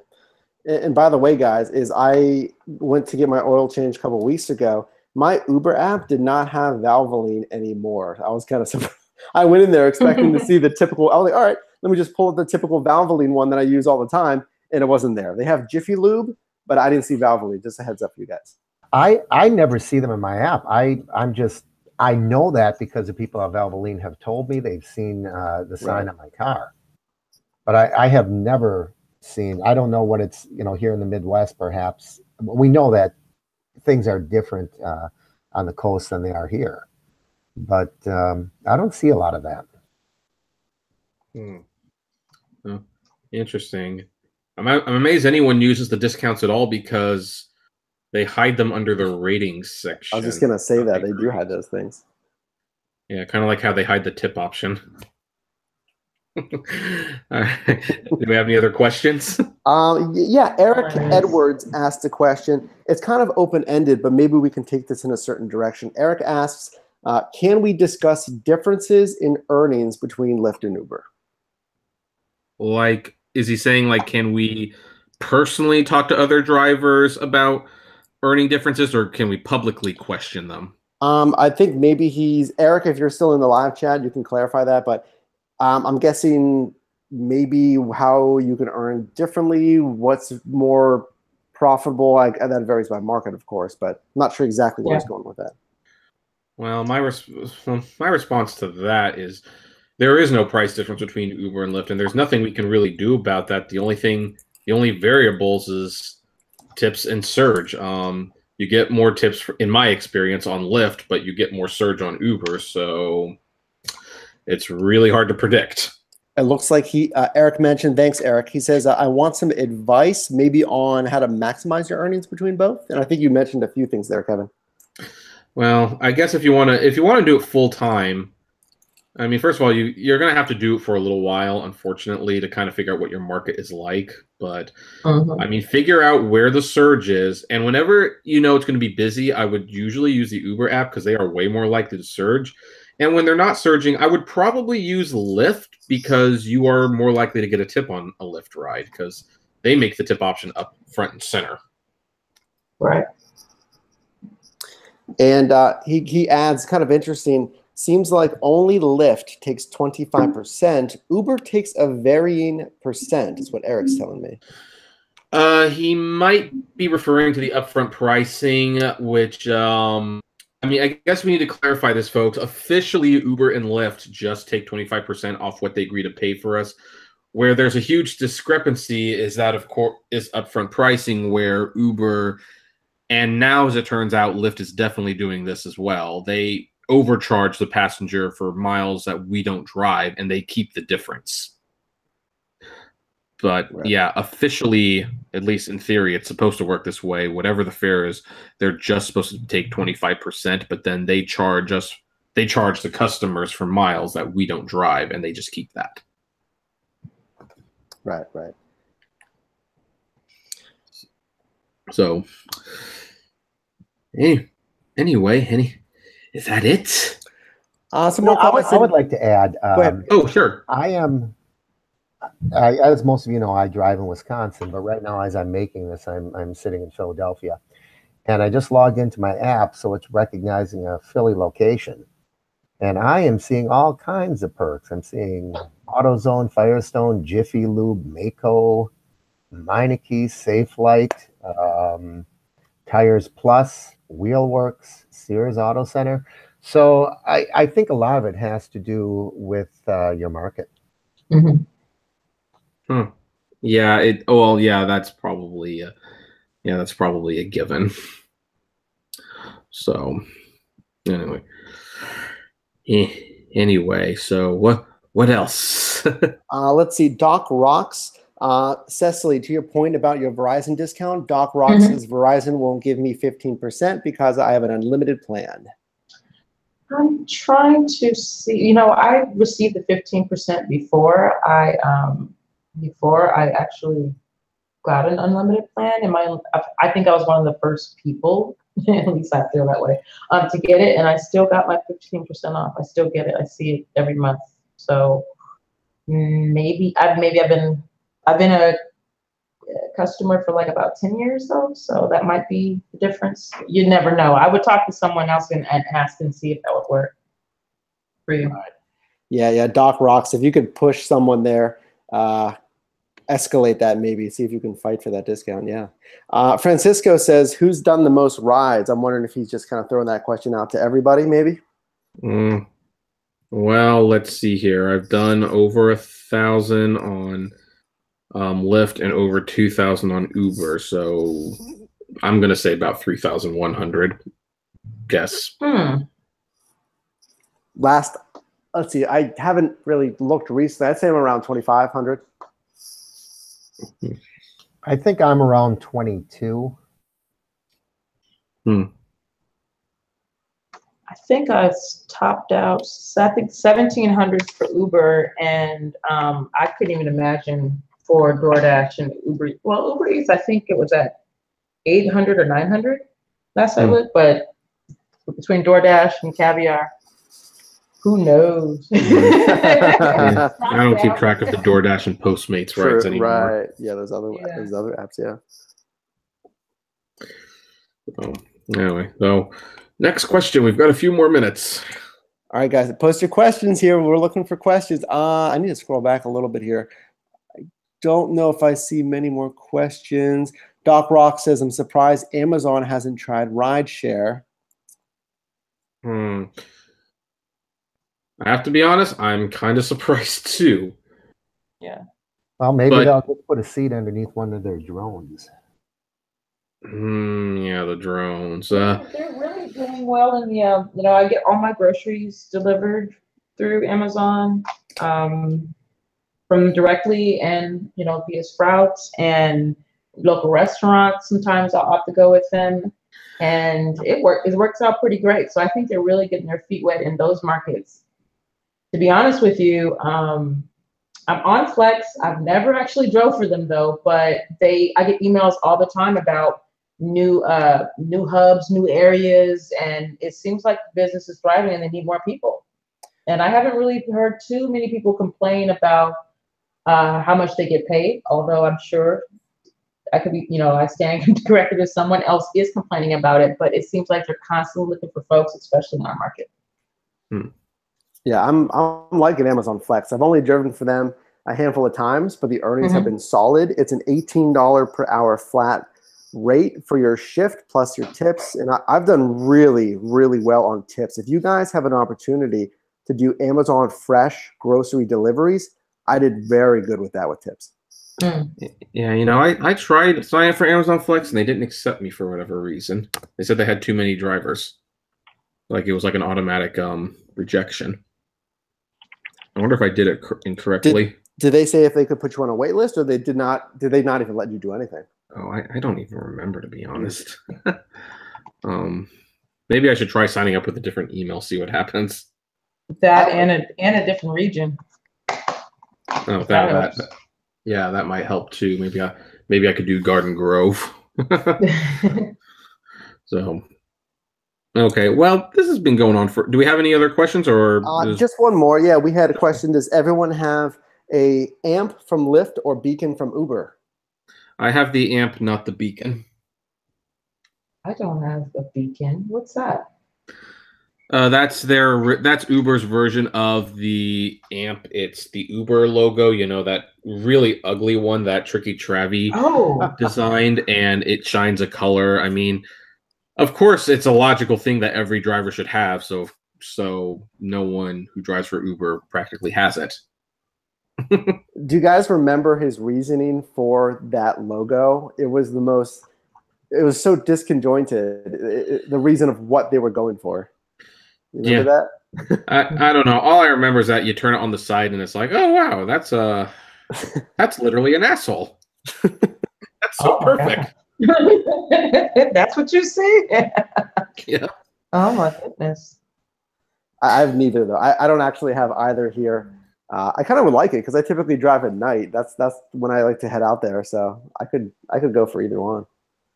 And by the way, guys, I went to get my oil change a couple of weeks ago. My Uber app did not have Valvoline anymore. I was kind of surprised. I went in there expecting to see the typical. I was like, all right, let me just pull up the typical Valvoline one that I use all the time, and it wasn't there. They have Jiffy Lube, but I didn't see Valvoline. Just a heads up for you guys. I never see them in my app. I know that because the people at Valvoline have told me they've seen the sign on my car, but I have never seen. I don't know what it's here in the Midwest. Perhaps we know that things are different on the coast than they are here, but I don't see a lot of that. Oh, interesting. I'm amazed anyone uses the discounts at all because they hide them under the ratings section. I was just gonna say that they do hide those things. Yeah, kind of like how they hide the tip option. All right. Do we have any other questions? Yeah, Eric Edwards asked a question. It's kind of open-ended, but maybe we can take this in a certain direction. Eric asks, can we discuss differences in earnings between Lyft and Uber? Like, is he saying, like, can we personally talk to other drivers about earning differences, or can we publicly question them? I think maybe Eric, if you're still in the live chat, you can clarify that, but I'm guessing maybe how you can earn differently, what's more profitable, that varies by market, of course, but I'm not sure exactly where he's going with that. Well, my response to that is there is no price difference between Uber and Lyft, and there's nothing we can really do about that. The only variables is tips and surge. You get more tips, in my experience, on Lyft, but you get more surge on Uber, so it's really hard to predict. It looks like Eric mentioned, thanks, Eric. He says, I want some advice maybe on how to maximize your earnings between both. And I think you mentioned a few things there, Kevin. Well, I guess if you want to do it full time, I mean, first of all, you're going to have to do it for a little while, unfortunately, to kind of figure out what your market is like. But I mean, figure out where the surge is. And whenever you know it's going to be busy, I would usually use the Uber app because they are way more likely to surge. And when they're not surging, I would probably use Lyft because you are more likely to get a tip on a Lyft ride because they make the tip option up front and center. Right. And he adds, kind of interesting, seems like only Lyft takes 25%. Uber takes a varying percent, is what Eric's telling me. He might be referring to the upfront pricing, which, I mean, I guess we need to clarify this, folks. Officially, Uber and Lyft just take 25% off what they agree to pay for us. Where there's a huge discrepancy is that, of course, is upfront pricing, where Uber, and now as it turns out, Lyft is definitely doing this as well. They overcharge the passenger for miles that we don't drive, and they keep the difference. But yeah, officially, at least in theory, it's supposed to work this way. Whatever the fare is, they're just supposed to take 25%, but then they charge the customers for miles that we don't drive, and they just keep that. Right. So, anyway, is that it? Some more comments. I would like to add. Go ahead. Oh, sure. As most of you know, I drive in Wisconsin, but right now, as I'm making this, I'm sitting in Philadelphia, and I just logged into my app, so it's recognizing a Philly location, and I am seeing all kinds of perks. I'm seeing AutoZone, Firestone, Jiffy Lube, Mako, Meineke, Safelite, Tires Plus, Wheelworks, Sears Auto Center. So I think a lot of it has to do with your market. Mm-hmm. Yeah. That's probably a given. So anyway, so what else? Let's see. Doc Rocks. Cecily, to your point about your Verizon discount, Doc Rocks says Verizon won't give me 15% because I have an unlimited plan. I'm trying to see, I received the 15% before I actually got an unlimited plan. I think I was one of the first people, at least I feel that way, to get it, and I still got my 15% off. I still get it. I see it every month. So maybe I've been a customer for like about 10 years though, so that might be the difference. You never know. I would talk to someone else and ask and see if that would work for you. Yeah. Doc rocks. If you could push someone there, escalate that maybe. See if you can fight for that discount. Yeah. Francisco says, who's done the most rides? I'm wondering if he's just kind of throwing that question out to everybody, maybe. Well, let's see here. I've done over 1,000 on Lyft and over 2,000 on Uber. So I'm going to say about 3,100. Guess. Let's see. I haven't really looked recently. I'd say I'm around 2,500. I think I'm around 22. I think I topped out, I think 1,700 for Uber, and I couldn't even imagine for DoorDash and Uber. Well, Uber Eats, I think it was at 800 or 900 last I looked, but between DoorDash and Caviar, who knows? I don't keep track of the DoorDash and Postmates rides anymore. Right. Yeah, those other apps, yeah. Anyway, so next question. We've got a few more minutes. All right, guys, post your questions here. We're looking for questions. I need to scroll back a little bit here. I don't know if I see many more questions. Doc Rock says, I'm surprised Amazon hasn't tried Rideshare. I have to be honest, I'm kind of surprised too. Yeah. Well, maybe they'll just put a seat underneath one of their drones. Yeah, the drones. They're really doing well in the, I get all my groceries delivered through Amazon from directly and, via Sprouts and local restaurants. Sometimes I'll opt to go with them. And it works out pretty great. So I think they're really getting their feet wet in those markets. To be honest with you, I'm on Flex. I've never actually drove for them though, but I get emails all the time about new hubs, new areas, and it seems like the business is thriving and they need more people. And I haven't really heard too many people complain about how much they get paid, although I'm sure I could be, I stand corrected if someone else is complaining about it, but it seems like they're constantly looking for folks, especially in our market. Yeah, I'm liking Amazon Flex. I've only driven for them a handful of times, but the earnings have been solid. It's an $18 per hour flat rate for your shift plus your tips. And I've done really, really well on tips. If you guys have an opportunity to do Amazon Fresh grocery deliveries, I did very good with that with tips. Yeah, I tried signing up for Amazon Flex and they didn't accept me for whatever reason. They said they had too many drivers. Like it was like an automatic rejection. I wonder if I did it incorrectly. Did they say if they could put you on a wait list, or did they not even let you do anything? Oh, I don't even remember, to be honest. Maybe I should try signing up with a different email, see what happens. That and a different region. Oh, that might help too. Maybe I could do Garden Grove. So, okay. Well, this has been going on for. Do we have any other questions or just one more? Yeah, we had a question. Does everyone have a amp from Lyft or beacon from Uber? I have the amp, not the beacon. I don't have a beacon. What's that? That's Uber's version of the amp. It's the Uber logo, that really ugly one that Tricky Travie designed, and it shines a color. I mean, of course, it's a logical thing that every driver should have. So no one who drives for Uber practically has it. Do you guys remember his reasoning for that logo? It was so disconjointed. The reason of what they were going for. You remember that? I don't know. All I remember is that you turn it on the side and it's like, oh wow, that's literally an asshole. That's so perfect. That's what you see? Yeah. Oh my goodness. I have neither though. I don't actually have either here. I kind of would like it because I typically drive at night. That's when I like to head out there. So I could go for either one.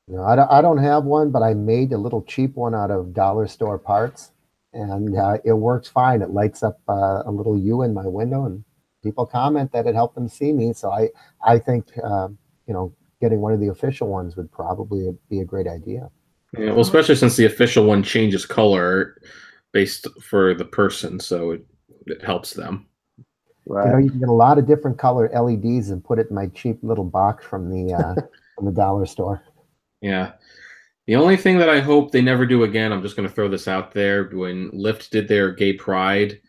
No, I don't have one, but I made a little cheap one out of dollar store parts, and it works fine. It lights up a little U in my window, and people comment that it helped them see me. So I think getting one of the official ones would probably be a great idea. Yeah, well, especially since the official one changes color based for the person, so it helps them. Right. You know, you can get a lot of different color LEDs and put it in my cheap little box from the dollar store. Yeah. The only thing that I hope they never do again, I'm just going to throw this out there, when Lyft did their gay pride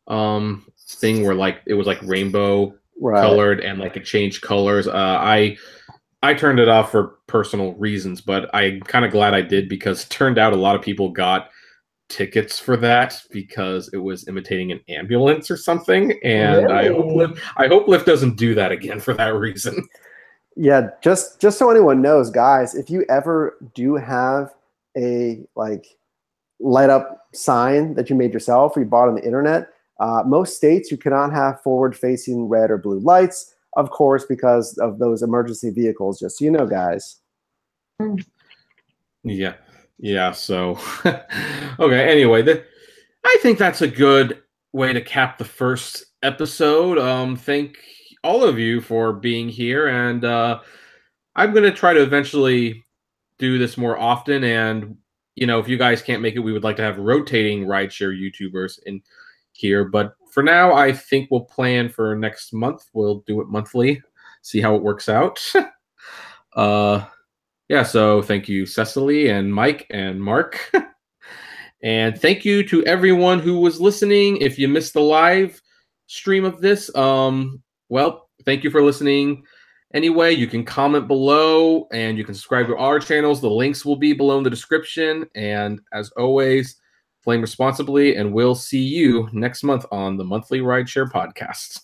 thing where like it was like rainbow colored and like it changed colors. I turned it off for personal reasons, but I'm kind of glad I did, because it turned out a lot of people got tickets for that because it was imitating an ambulance or something. And Really? I hope Lyft doesn't do that again for that reason. Yeah, just so anyone knows, guys, if you ever do have a like light up sign that you made yourself or you bought on the internet, most states you cannot have forward facing red or blue lights, of course, because of those emergency vehicles, just so you know, guys. Yeah, so okay, anyway, I think that's a good way to cap the first episode. Thank all of you for being here, and I'm going to try to eventually do this more often, and if you guys can't make it, we would like to have rotating rideshare YouTubers in here, but for now I think we'll plan for next month. We'll do it monthly, see how it works out. Yeah, so thank you, Cecily and Mike and Mark. And thank you to everyone who was listening. If you missed the live stream of this, well, thank you for listening. Anyway, you can comment below and you can subscribe to our channels. The links will be below in the description. And as always, flame responsibly, and we'll see you next month on the Monthly Rideshare Podcast.